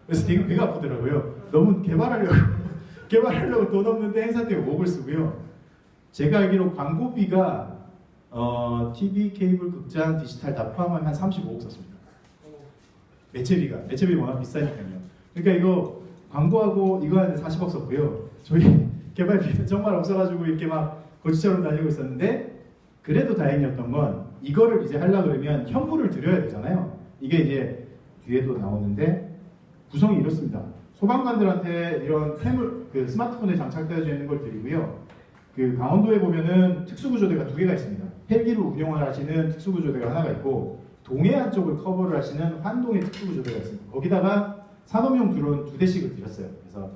그래서 되게 배가 아프더라고요. 너무 개발하려고 돈 없는데 행사 때문에 5억을 쓰고요. 제가 알기로 광고비가 TV, 케이블, 극장, 디지털 다 포함하면 한 35억 썼습니다. 매체비 워낙 비싸니까요. 그러니까 이거 광고하고 이거 하는데 40억 썼고요. 저희 개발비는 정말 없어가지고 이렇게 막 거지처럼 다니고 있었는데 그래도 다행이었던 건 이거를 이제 하려고 그러면 현물을 드려야 되잖아요. 이게 이제 뒤에도 나오는데 구성이 이렇습니다. 소방관들한테 이런 그 스마트폰에 장착되어져 있는 걸 드리고요. 그 강원도에 보면은 특수구조대가 2개가 있습니다. 헬기로 운영을 하시는 특수구조대가 하나가 있고 동해안 쪽을 커버를 하시는 환동의 특수구조대가 있습니다. 거기다가 산업용 드론 2대씩을 드렸어요. 그래서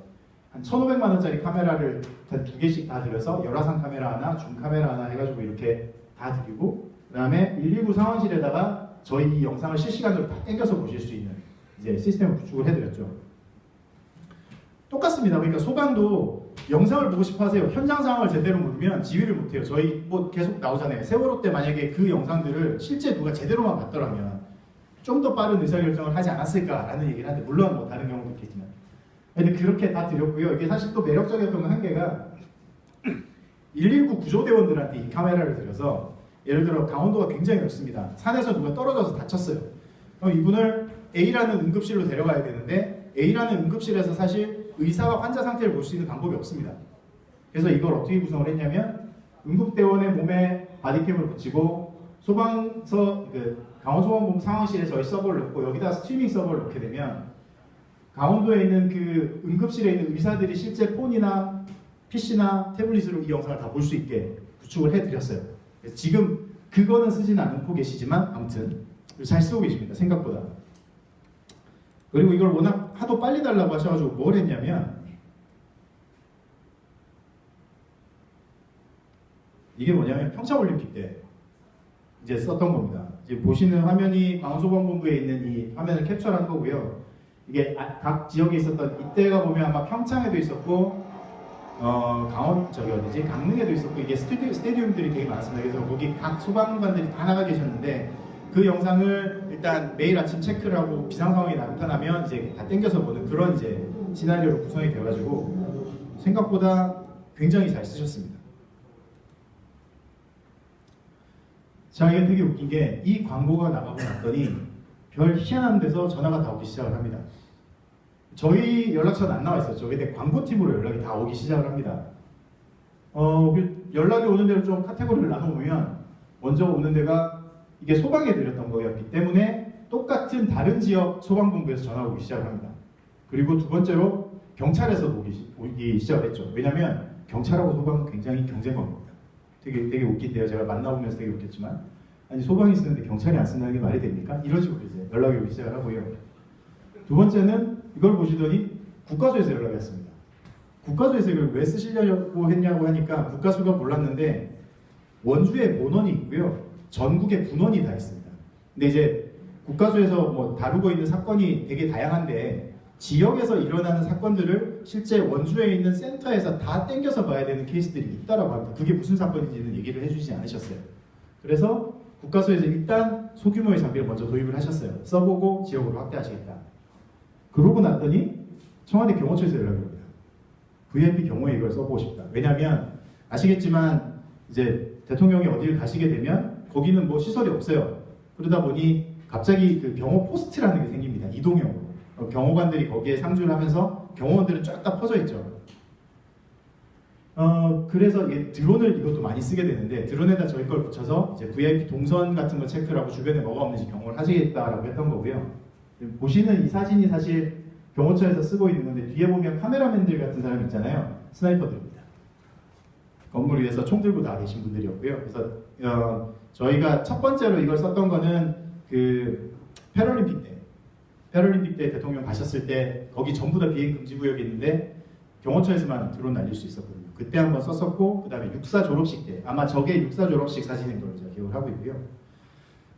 한 1,500만 원짜리 카메라를 2개씩 다 드려서 열화상 카메라 하나, 줌 카메라 하나 해가지고 이렇게 다 드리고 그 다음에 119 상황실에다가 저희 이 영상을 실시간으로 다 당겨서 보실 수 있는 이제 시스템을 구축을 해드렸죠. 똑같습니다. 그러니까 소방도 영상을 보고 싶어 하세요. 현장 상황을 제대로 모르면 지휘를 못해요. 저희 뭐 계속 나오잖아요. 세월호 때 만약에 그 영상들을 실제 누가 제대로만 봤더라면 좀 더 빠른 의사결정을 하지 않았을까라는 얘기를 하는데 물론 뭐 다른 경우도 있겠지만 근데 그렇게 다 드렸고요. 이게 사실 또 매력적이었던 한계가 119 구조대원들한테 이 카메라를 드려서 예를 들어 강원도가 굉장히 넓습니다. 산에서 누가 떨어져서 다쳤어요. 그럼 이분을 A라는 응급실로 데려가야 되는데 A라는 응급실에서 사실 의사가 환자 상태를 볼 수 있는 방법이 없습니다. 그래서 이걸 어떻게 구성을 했냐면 응급대원의 몸에 바디캠을 붙이고 소방서 강원소방본부 상황실에 저희 서버를 넣고 여기다 스트리밍 서버를 넣게 되면 강원도에 있는 그 응급실에 있는 의사들이 실제 폰이나 PC나 태블릿으로 이 영상을 다 볼 수 있게 구축을 해드렸어요. 그래서 지금 그거는 쓰지는 않고 계시지만 아무튼 잘 쓰고 계십니다. 생각보다. 그리고 이걸 워낙 하도 빨리 달라고 하셔가지고 뭘 했냐면 이게 뭐냐면 평창올림픽 때 이제 썼던 겁니다. 이제 보시는 화면이 강원소방본부에 있는 이 화면을 캡처한 거고요. 이게 각 지역에 있었던 이때가 보면 아마 평창에도 있었고 강릉에도 있었고 이게 스테디움들이 되게 많았습니다. 그래서 거기 각 소방관들이 다 나가 계셨는데 그 영상을 일단 매일 아침 체크를 하고 비상 상황이 나타나면 이제 다 땡겨서 보는 그런 이제 시나리오로 구성이 되어가지고 생각보다 굉장히 잘 쓰셨습니다. 자, 이게 되게 웃긴 게 이 광고가 나가고 났더니 별 희한한 데서 전화가 다 오기 시작을 합니다. 저희 연락처는 안 나와 있었죠. 근데 광고팀으로 연락이 다 오기 시작을 합니다. 연락이 오는 대로 좀 카테고리를 나눠보면 먼저 오는 데가 이게 소방에 들렸던 거였기 때문에 똑같은 다른 지역 소방본부에서 전화가 오기 시작을 합니다. 그리고 두 번째로 경찰에서 오기 시작을 했죠. 왜냐하면 경찰하고 소방은 굉장히 경쟁관계입니다. 되게 웃긴데요. 제가 만나보면서 되게 웃겼지만 아니 소방이 쓰는데 경찰이 안 쓴다는 게 말이 됩니까? 이런 식으로 이제 연락이 오기 시작을 하고요. 두 번째는 이걸 보시더니 국가소에서 연락이 왔습니다. 국가소에서 이걸 왜 쓰시려고 했냐고 하니까 국가소가 몰랐는데 원주에 본원이 있고요. 전국에 분원이 다 있습니다. 근데 이제 국가소에서 뭐 다루고 있는 사건이 되게 다양한데 지역에서 일어나는 사건들을 실제 원주에 있는 센터에서 다 땡겨서 봐야 되는 케이스들이 있다라고 합니다. 그게 무슨 사건인지는 얘기를 해주지 않으셨어요. 그래서 국가소에서 일단 소규모의 장비를 먼저 도입을 하셨어요. 써보고 지역으로 확대하시겠다. 그러고 났더니 청와대 경호처에서 연락이 옵니다. VIP 경호에 이걸 써보고 싶다. 왜냐하면 아시겠지만 이제 대통령이 어디를 가시게 되면 거기는 뭐 시설이 없어요. 그러다 보니 갑자기 그 경호 포스트라는 게 생깁니다. 이동형으로. 경호관들이 거기에 상주를 하면서 경호원들은 쫙 다 퍼져 있죠. 그래서 드론을 이것도 많이 쓰게 되는데 드론에다 저희 걸 붙여서 이제 VIP 동선 같은 거 체크를 하고 주변에 뭐가 없는지 경호를 하시겠다라고 했던 거고요. 보시는 이 사진이 사실 경호처에서 쓰고 있는 건데 뒤에 보면 카메라맨들 같은 사람 있잖아요. 스나이퍼들입니다. 건물 위에서 총 들고 나와 계신 분들이었고요. 그래서 저희가 첫 번째로 이걸 썼던 거는 그 패럴림픽 때 대통령 가셨을 때 거기 전부 다 비행 금지 구역이 있는데 경호처에서만 드론 날릴 수 있었거든요. 그때 한번 썼었고 그 다음에 육사 졸업식 때 아마 저게 육사 졸업식 사진인 걸로 제가 기억을 하고 있고요.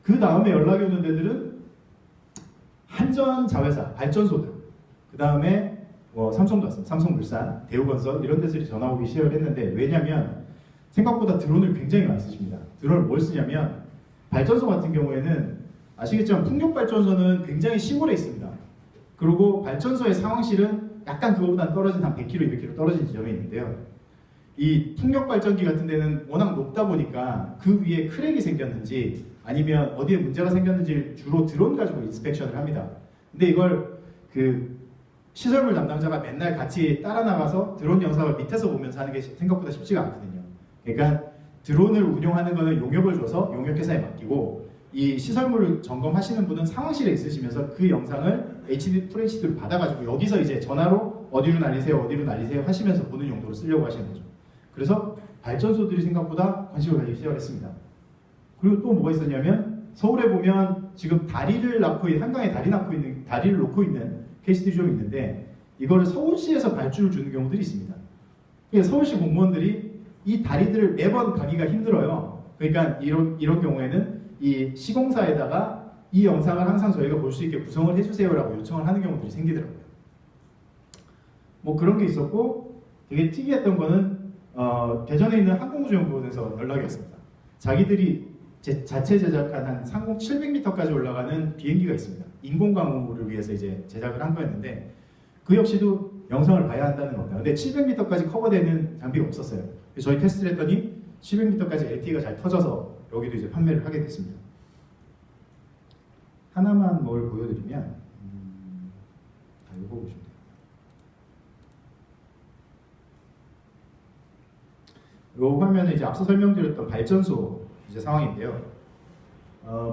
그 다음에 연락이 오는 데들은 한전 자회사, 발전소들 그 다음에 삼성도 왔습니다. 삼성물산, 대우건설 이런 데들이 전화 오기 시작을 했는데 왜냐면 생각보다 드론을 굉장히 많이 쓰십니다. 드론을 뭘 쓰냐면 발전소 같은 경우에는 아시겠지만 풍력발전소는 굉장히 시골에 있습니다. 그리고 발전소의 상황실은 약간 그거보다 떨어진 한 100km, 200km 떨어진 지점에 있는데요. 이 풍력발전기 같은 데는 워낙 높다 보니까 그 위에 크랙이 생겼는지 아니면 어디에 문제가 생겼는지 주로 드론 가지고 인스펙션을 합니다. 근데 이걸 그 시설물 담당자가 맨날 같이 따라 나가서 드론 영상을 밑에서 보면서 하는 게 생각보다 쉽지가 않거든요. 그러니까 드론을 운용하는 거는 용역을 줘서 용역회사에 맡기고 이 시설물을 점검하시는 분은 상황실에 있으시면서 그 영상을 HD FHD로 받아가지고 여기서 이제 전화로 어디로 날리세요 하시면서 보는 용도로 쓰려고 하시는 거죠. 그래서 발전소들이 생각보다 관심을 가지기 시작했습니다. 그리고 또 뭐가 있었냐면 서울에 보면 지금 다리를 놓고 한강에 다리를 놓고 있는 케이스들이 좀 있는데 이거를 서울시에서 발주를 주는 경우들이 있습니다. 그러니까 서울시 공무원들이 이 다리들을 매번 가기가 힘들어요. 그러니까 이런 경우에는 이 시공사에다가 이 영상을 항상 저희가 볼 수 있게 구성을 해주세요라고 요청을 하는 경우들이 생기더라고요. 뭐 그런 게 있었고 되게 특이했던 거는 대전에 있는 항공우주연구원에서 연락이 왔습니다. 자기들이 자체 제작한 한 상공 700m까지 올라가는 비행기가 있습니다. 인공광우를 위해서 이제 제작을 한 거였는데 그 역시도 영상을 봐야 한다는 겁니다. 근데 700m까지 커버되는 장비가 없었어요. 그래서 저희 테스트를 했더니 700m까지 LTE가 잘 터져서 여기도 이제 판매를 하게 됐습니다. 하나만 뭘 보여드리면 이거 보시면 돼요. 이 화면은 이제 앞서 설명드렸던 발전소 이제 상황인데요.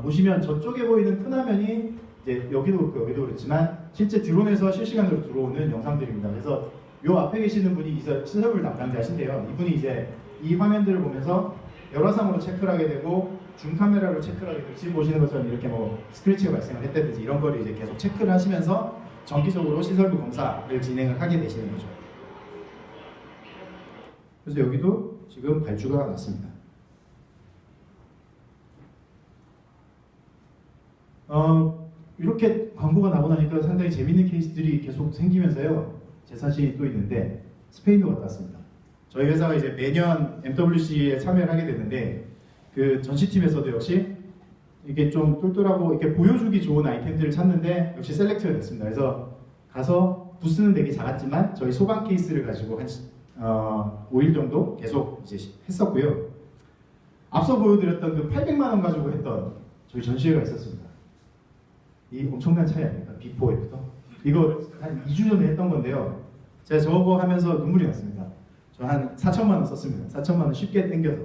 보시면 저쪽에 보이는 큰 화면이 이제 여기도 그렇고 여기도 그렇지만 실제 드론에서 실시간으로 들어오는 영상들입니다. 그래서 이 앞에 계시는 분이 시설물 담당자신데요. 이분이 이제 이 화면들을 보면서 열화상으로 체크를 하게 되고 줌 카메라로 체크를 하게 되고 지금 보시는 것처럼 이렇게 뭐 스크래치가 발생을 했다든지 이런 거를 이제 계속 체크를 하시면서 정기적으로 시설물 검사를 진행을 하게 되시는 거죠. 그래서 여기도 지금 발주가 났습니다. 이렇게 광고가 나고 나니까 상당히 재밌는 케이스들이 계속 생기면서요. 제 사진이 또 있는데 스페인도 갔다 왔습니다. 저희 회사가 이제 매년 MWC에 참여를 하게 되는데 그 전시팀에서도 역시 이게 좀 똘똘하고 이렇게 보여주기 좋은 아이템들을 찾는데 역시 셀렉트가 됐습니다. 그래서 가서 부스는 되게 작았지만 저희 소방 케이스를 가지고 한 5일 정도 계속 이제 했었고요. 앞서 보여드렸던 그 800만 원 가지고 했던 저희 전시회가 있었습니다. 이 엄청난 차이 아닙니까? 비포 애프터. 이거 한 2주 전에 했던 건데요. 제가 저거 하면서 눈물이 났습니다. 저 한 4천만 원 썼습니다. 4천만 원 쉽게 땡겨서.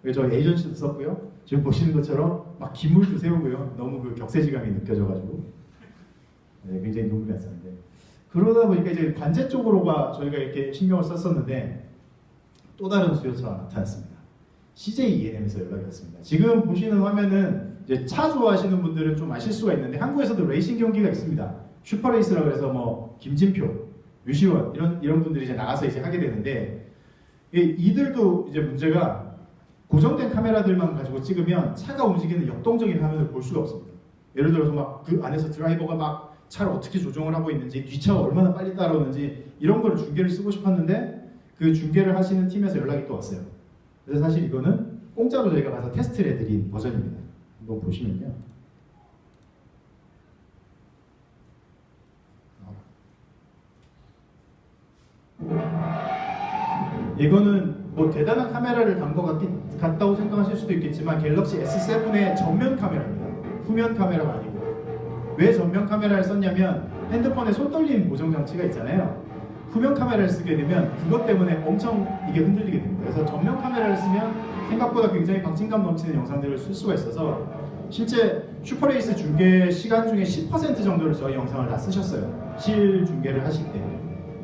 그래서 저 에이전시도 썼고요. 지금 보시는 것처럼 막 기물도 세우고요. 너무 그 격세지감이 느껴져가지고 네, 굉장히 눈물이 났었는데, 그러다 보니까 이제 관제 쪽으로가 저희가 이렇게 신경을 썼었는데 또 다른 수요처가 나타났습니다. CJ E&M에서 연락이 왔습니다. 지금 보시는 화면은 이제 차 좋아하시는 분들은 좀 아실 수가 있는데, 한국에서도 레이싱 경기가 있습니다. 슈퍼레이스라고 해서 뭐 김진표, 유시원 이런 분들이 이제 나가서 이제 하게 되는데, 이들도 이제 문제가 고정된 카메라들만 가지고 찍으면 차가 움직이는 역동적인 화면을 볼 수가 없습니다. 예를 들어서 막 그 안에서 드라이버가 막 차를 어떻게 조정을 하고 있는지, 뒤차가 얼마나 빨리 따라오는지 이런 걸 중계를 쓰고 싶었는데, 그 중계를 하시는 팀에서 연락이 또 왔어요. 그래서 사실 이거는 공짜로 저희가 가서 테스트를 해드린 버전입니다. 한번 보시면요. 이거는 뭐 대단한 카메라를 단 것 같다고 생각하실 수도 있겠지만, 갤럭시 S7의 전면 카메라입니다. 후면 카메라가 아니고. 왜 전면 카메라를 썼냐면, 핸드폰에 손떨림 보정 장치가 있잖아요. 후면 카메라를 쓰게 되면 그것 때문에 엄청 이게 흔들리게 됩니다. 그래서 전면 카메라를 쓰면 생각보다 굉장히 박진감 넘치는 영상들을 쓸 수가 있어서, 실제 슈퍼레이스 중계 시간 중에 10% 정도를 저희 영상을 다 쓰셨어요. 실 중계를 하실 때.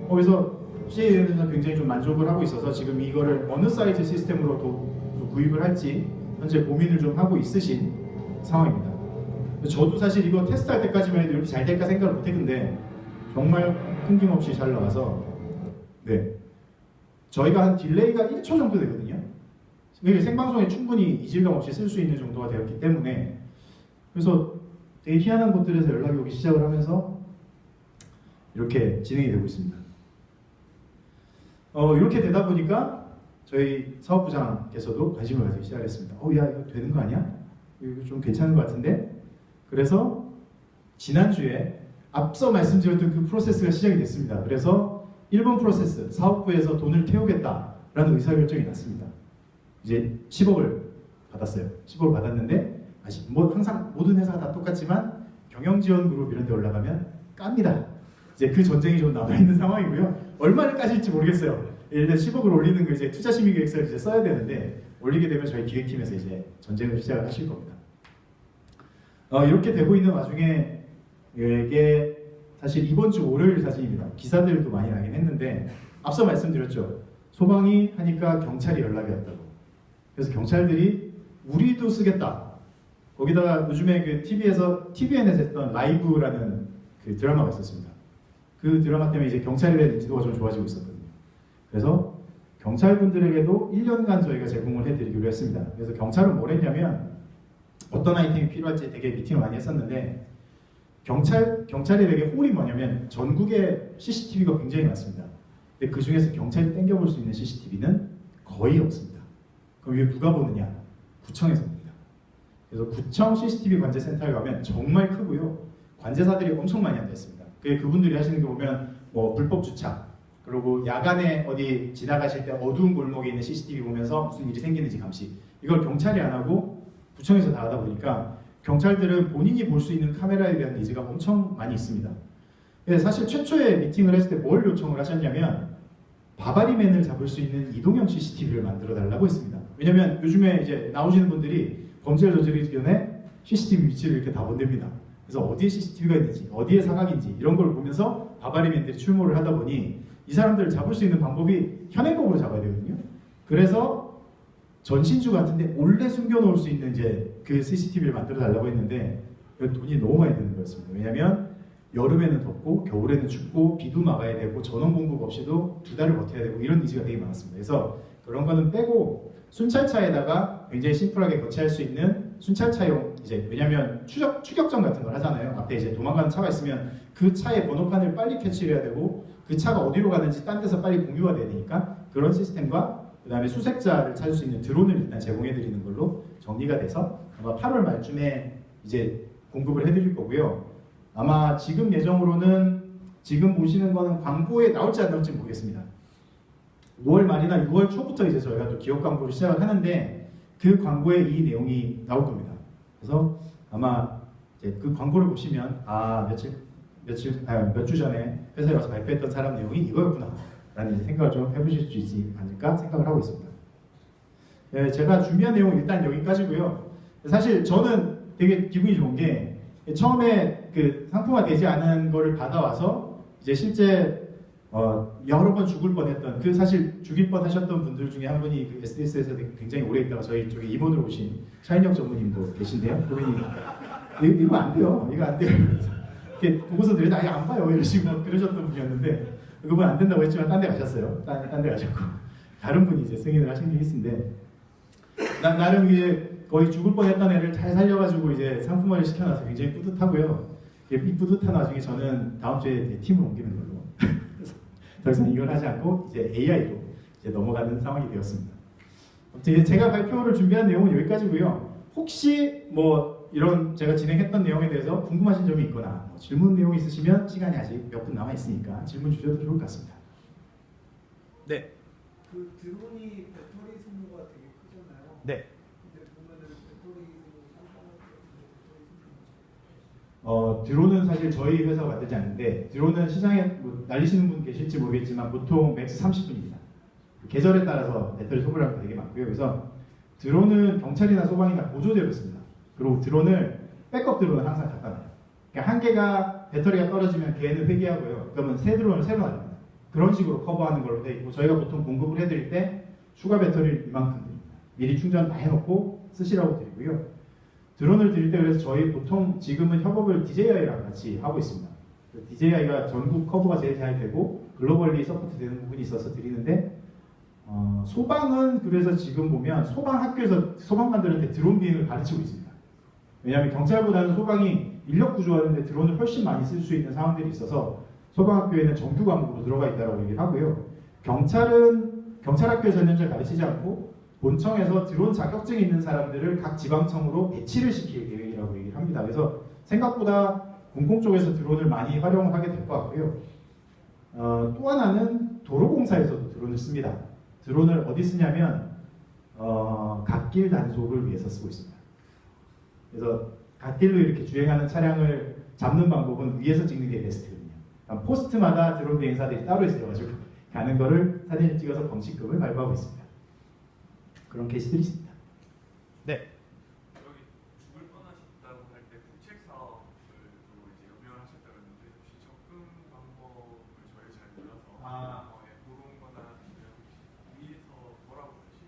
그래서 CJ에는 굉장히 좀 만족을 하고 있어서 지금 이거를 어느 사이즈 시스템으로 구입을 할지 현재 고민을 좀 하고 있으신 상황입니다. 저도 사실 이거 테스트할 때까지만 해도 이렇게 잘 될까 생각을 못했는데 정말 끊김없이 잘 나와서, 네, 저희가 한 딜레이가 1초 정도 되거든요. 생방송에 충분히 이질감 없이 쓸 수 있는 정도가 되었기 때문에, 그래서 되게 희한한 곳들에서 연락이 오기 시작을 하면서 이렇게 진행이 되고 있습니다. 이렇게 되다 보니까 저희 사업부장께서도 관심을 가지기 시작했습니다. 야, 이거 되는 거 아니야? 이거 좀 괜찮은 것 같은데? 그래서 지난주에 앞서 말씀드렸던 그 프로세스가 시작이 됐습니다. 그래서 1번 프로세스, 사업부에서 돈을 태우겠다라는 의사결정이 났습니다. 이제 10억을 받았어요. 10억을 받았는데, 항상 모든 회사가 다 똑같지만 경영지원그룹 이런 데 올라가면 깝니다. 이제 그 전쟁이 좀 남아있는 상황이고요. 얼마를 까실지 모르겠어요. 예를 들어 10억을 올리는 거 이제 투자심의계획서를 이제 써야 되는데, 올리게 되면 저희 기획팀에서 이제 전쟁을 시작을 하실 겁니다. 이렇게 되고 있는 와중에 이게 사실 이번 주 월요일 사진입니다. 기사들도 많이 나긴 했는데, 앞서 말씀드렸죠. 소방이 하니까 경찰이 연락이 왔다고. 그래서 경찰들이 우리도 쓰겠다. 거기다가 요즘에 그 TVN에서 했던 라이브라는 그 드라마가 있었습니다. 그 드라마 때문에 이제 경찰에 대한 인지도가 좀 좋아지고 있었거든요. 그래서 경찰분들에게도 1년간 저희가 제공을 해드리기로 했습니다. 그래서 경찰은 뭘 했냐면, 어떤 아이템이 필요할지 되게 미팅을 많이 했었는데, 경찰의 되게 홀이 뭐냐면 전국에 CCTV가 굉장히 많습니다. 근데 그 중에서 경찰이 땡겨볼 수 있는 CCTV는 거의 없습니다. 그럼 이게 누가 보느냐? 구청에서 봅니다. 그래서 구청 CCTV 관제센터에 가면 정말 크고요. 관제사들이 엄청 많이 앉아 있습니다. 그분들이 하시는 게 보면 뭐 불법 주차, 그리고 야간에 어디 지나가실 때 어두운 골목에 있는 CCTV 보면서 무슨 일이 생기는지 감시, 이걸 경찰이 안 하고 구청에서 다 하다 보니까 경찰들은 본인이 볼 수 있는 카메라에 대한 니즈가 엄청 많이 있습니다. 사실 최초에 미팅을 했을 때 뭘 요청을 하셨냐면, 바바리맨을 잡을 수 있는 이동형 CCTV를 만들어 달라고 했습니다. 왜냐면 요즘에 이제 나오시는 분들이 범죄를 저지르기 전에 CCTV 위치를 이렇게 다 본답니다. 그래서 어디에 CCTV가 있는지, 어디에 사각인지 이런 걸 보면서 바바리맨들이 출몰을 하다 보니 이 사람들을 잡을 수 있는 방법이 현행법으로 잡아야 되거든요. 그래서 전신주 같은데 몰래 숨겨놓을 수 있는 이제 그 CCTV를 만들어 달라고 했는데, 돈이 너무 많이 드는 거였습니다. 왜냐면 여름에는 덥고 겨울에는 춥고 비도 막아야 되고 전원 공급 없이도 2달을 버텨야 되고 이런 니즈가 되게 많았습니다. 그래서 그런 거는 빼고 순찰차에다가 굉장히 심플하게 거치할 수 있는 순찰차용, 이제 왜냐면 추격전 같은 걸 하잖아요. 앞에 이제 도망가는 차가 있으면 그 차의 번호판을 빨리 캐치를 해야 되고 그 차가 어디로 가는지 딴 데서 빨리 공유가 돼야 되니까, 그런 시스템과 그 다음에 수색자를 찾을 수 있는 드론을 일단 제공해 드리는 걸로 정리가 돼서 아마 8월 말쯤에 이제 공급을 해드릴 거고요. 아마 지금 예정으로는 지금 보시는 거는 광고에 나올지 안 나올지 모르겠습니다. 5월 말이나 6월 초부터 이제 저희가 또 기업 광고를 시작을 하는데, 그 광고에 이 내용이 나올 겁니다. 그래서 아마 이제 그 광고를 보시면 몇 주 전에 회사에 와서 발표했던 사람 내용이 이거였구나라는 이제 생각을 좀 해보실 수 있지 않을까 생각을 하고 있습니다. 예, 제가 준비한 내용 일단 여기까지고요. 사실 저는 되게 기분이 좋은 게 처음에 그 상품화 되지 않은 거를 받아와서 이제 실제 여러 번 죽을 뻔했던 그 사실 죽일 뻔하셨던 분들 중에 한 분이 그 SDS에서 굉장히 오래 있다가 저희 쪽에 임원으로 오신 차인혁 전무님도 계신데요. 그분이 이거 안 돼요. 이거 안 돼요. 이렇게 보고서 드리다 이거 안 봐요. 이러시고 그러셨던 분이었는데 그분 안 된다고 했지만 딴 데 가셨어요. 딴 데 가셨고 다른 분이 이제 승인을 하신 게 있는데 나름 이제 거의 죽을 뻔했던 애를 잘 살려가지고 이제 상품화를 시켜놔서 굉장히 뿌듯하고요. 이 뿌듯한 와중에 저는 다음 주에 팀을 옮기는 걸로 더 이상 이걸 하지 않고 이제 AI로 이제 넘어가는 상황이 되었습니다. 아무튼 제가 발표를 준비한 내용은 여기까지고요. 혹시 뭐 이런 제가 진행했던 내용에 대해서 궁금하신 점이 있거나 뭐 질문 내용이 있으시면 시간이 아직 몇 분 남아 있으니까 질문 주셔도 좋을 것 같습니다. 네. 그 드론이 배터리 소모가 되게 크잖아요. 네. 근데 보면은 배터리 드론은 사실 저희 회사가 만들지 않는데 드론은 시장에 뭐 날리시는 분 계실지 모르겠지만 보통 맥스 30분입니다. 계절에 따라서 배터리 소모량도 되게 많고요. 그래서 드론은 경찰이나 소방이나 보조대로 씁니다. 그리고 드론을 백업 드론을 항상 갖다 놔요. 그러니까 한 개가 배터리가 떨어지면 걔는 회귀하고요. 그러면 새 드론을 새로 날립니다. 그런 식으로 커버하는 걸로 돼 있고 저희가 보통 공급을 해드릴 때 추가 배터리를 이만큼 드립니다. 미리 충전 다 해놓고 쓰시라고 드리고요. 드론을 드릴 때 그래서 저희 보통 지금은 협업을 DJI랑 같이 하고 있습니다. DJI가 전국 커버가 제일 잘 되고 글로벌리 서포트되는 부분이 있어서 드리는데 소방은 그래서 지금 보면 소방학교에서 소방관들한테 드론 비행을 가르치고 있습니다. 왜냐하면 경찰보다는 소방이 인력 구조하는데 드론을 훨씬 많이 쓸 수 있는 상황들이 있어서 소방학교에는 정규 과목으로 들어가 있다고 얘기를 하고요. 경찰학교에서는 현재 가르치지 않고 본청에서 드론 자격증이 있는 사람들을 각 지방청으로 배치를 시킬 계획이라고 얘기를 합니다. 그래서 생각보다 공공 쪽에서 드론을 많이 활용을 하게 될 것 같고요. 또 하나는 도로공사에서도 드론을 씁니다. 드론을 어디 쓰냐면 갓길 단속을 위해서 쓰고 있습니다. 그래서 갓길로 이렇게 주행하는 차량을 잡는 방법은 위에서 찍는 게 베스트거든요. 그러니까 포스트마다 드론 비행사들이 따로 있어가지고 가는 거를 사진을 찍어서 범칙금을 발부하고 있습니다. 그런 케이스들이 있습니다. 네. 여기 죽을 뻔하셨다고 할 때 국책 사업을 이제 연명을 하셨다고 했는데 혹시 접근 방법을 저희 잘 몰라서 그런 거나 위에서 뭐라고 하시는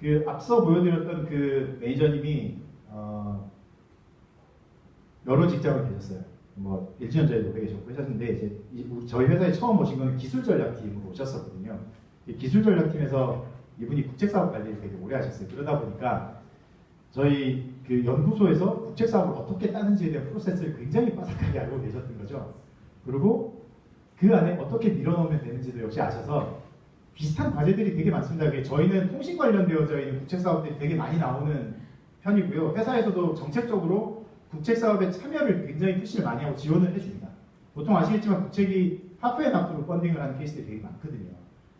그 앞서 보여드렸던 그 매니저님이 여러 직장을 계셨어요. 뭐 LG전자에도 오래 계셨고 하셨는데 이제 저희 회사에 처음 오신 건 기술전략팀으로 오셨었거든요. 기술전략팀에서 이분이 국책사업 관리를 되게 오래 하셨어요. 그러다 보니까 저희 그 연구소에서 국책사업을 어떻게 따는지에 대한 프로세스를 굉장히 빠삭하게 알고 계셨던 거죠. 그리고 그 안에 어떻게 밀어넣으면 되는지도 역시 아셔서 비슷한 과제들이 되게 많습니다. 저희는 통신 관련되어져 있는 국책사업들이 되게 많이 나오는 편이고요. 회사에서도 정책적으로 국책사업에 참여를 굉장히 푸시를 많이 하고 지원을 해줍니다. 보통 아시겠지만 국책이 하프앤 하프로 펀딩을 하는 케이스들이 되게 많거든요.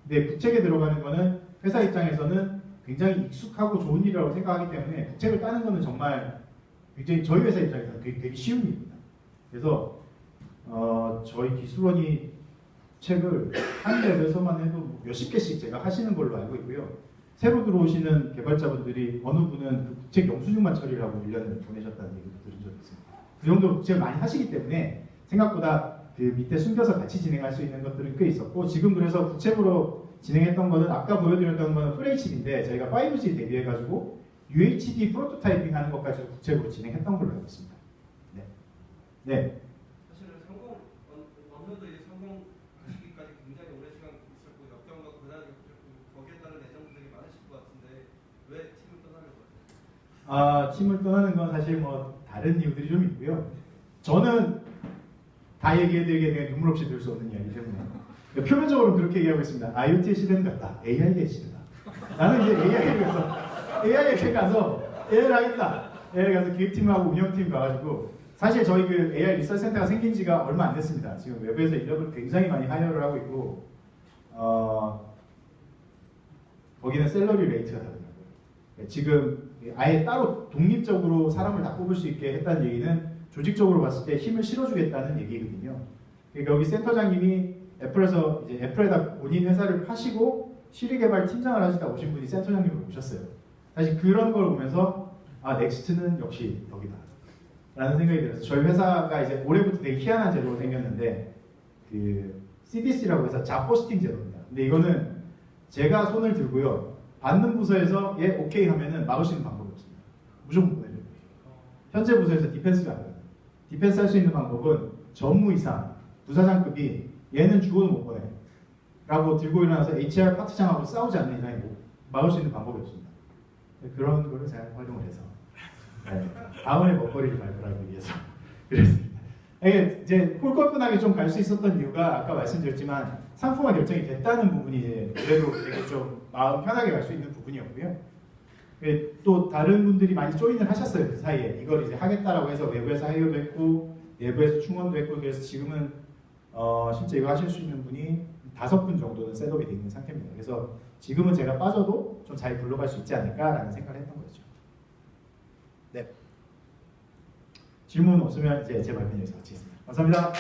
근데 국책에 들어가는 거는 회사 입장에서는 굉장히 익숙하고 좋은 일이라고 생각하기 때문에 국책을 따는 거는 정말 굉장히 저희 회사 입장에서는 되게 쉬운 일입니다. 그래서 저희 기술원이 책을 한 랩에서만 해도 몇십 개씩 제가 하시는 걸로 알고 있고요. 새로 들어오시는 개발자분들이 어느 분은 그 국책 영수증만 처리를 하고 1년을 보내셨다는 얘기도 들은 적이 있습니다. 그 정도로 국책을 많이 하시기 때문에 생각보다 그 밑에 숨겨서 같이 진행할 수 있는 것들은 꽤 있었고 지금 그래서 국책으로 진행했던 거는 아까 보여드렸던 거는 FHD인데 저희가 5G 대비해가지고 UHD 프로토타이핑 하는 것까지 국책으로 진행했던 걸로 알고 있습니다. 네. 네. 사실은 어느 정도 이제 성공하시기까지 굉장히 오랜 시간 있었고 역경과 고난이 있었고 거기에 따른 애정들이 많으실 것 같은데 왜 팀을 떠나려고 하세요? 팀을 떠나는 건 사실 뭐 다른 이유들이 좀 있고요. 저는 다 얘기해드리게 되면 눈물 없이 들을 수 없는 이야기 때문에 표면적으로 그렇게 얘기하고 있습니다. IoT의 시대는 갔다. AI의 시대다. 나는 이제 AI에 가서 AI를 하겠다. AI에 가서 기획팀하고 운영팀 가가지고 사실 저희 그 AI 리서치 센터가 생긴 지가 얼마 안 됐습니다. 지금 외부에서 인력을 굉장히 많이 하이어를 하고 있고 거기는 샐러리 레이트가 다르더라고요. 지금 아예 따로 독립적으로 사람을 다 뽑을 수 있게 했다는 얘기는 조직적으로 봤을 때 힘을 실어주겠다는 얘기거든요. 그러니까 여기 센터장님이 애플에서 이제 애플에다 본인 회사를 파시고 시리개발 팀장을 하시다 오신 분이 센터장님을 오셨어요. 사실 그런 걸 보면서 아 넥스트는 역시 덕이다 라는 생각이 들었어요. 저희 회사가 이제 올해부터 되게 희한한 제도가 생겼는데 그 CDC라고 해서 자포스팅 제도입니다. 근데 이거는 제가 손을 들고요. 받는 부서에서 얘 오케이 하면은 막을 수 있는 방법이 없습니다. 무조건 보내줘요. 현재 부서에서 디펜스가 안 돼요. 디펜스 할 수 있는 방법은 전무 이상 부사장급이 얘는 죽어도 못 보내 라고 들고 일어나서 HR 파트장하고 싸우지 않는 이상이 막을 수 있는 방법이 없습니다. 그런 거를 잘 활용을 해서 네, 다음에 먹거리를 발굴하기 위해서 그랬습니다. 이게 이제 홀쭉분하게 좀 갈 수 있었던 이유가 아까 말씀드렸지만 상품화 결정이 됐다는 부분이 이제 그래도 되게 좀 마음 편하게 갈 수 있는 부분이었고요. 또 다른 분들이 많이 조인을 하셨어요. 그 사이에 이걸 이제 하겠다라고 해서 외부에서 하이어도 했고 내부에서 충원도 했고 그래서 지금은 실제 이거 하실 수 있는 분이 5분 정도는 셋업이 되어 있는 상태입니다. 그래서 지금은 제가 빠져도 좀 잘 굴러갈 수 있지 않을까라는 생각을 했던 거죠. 네. 질문 없으면 이제 제 발표는 여기서 마치겠습니다. 감사합니다.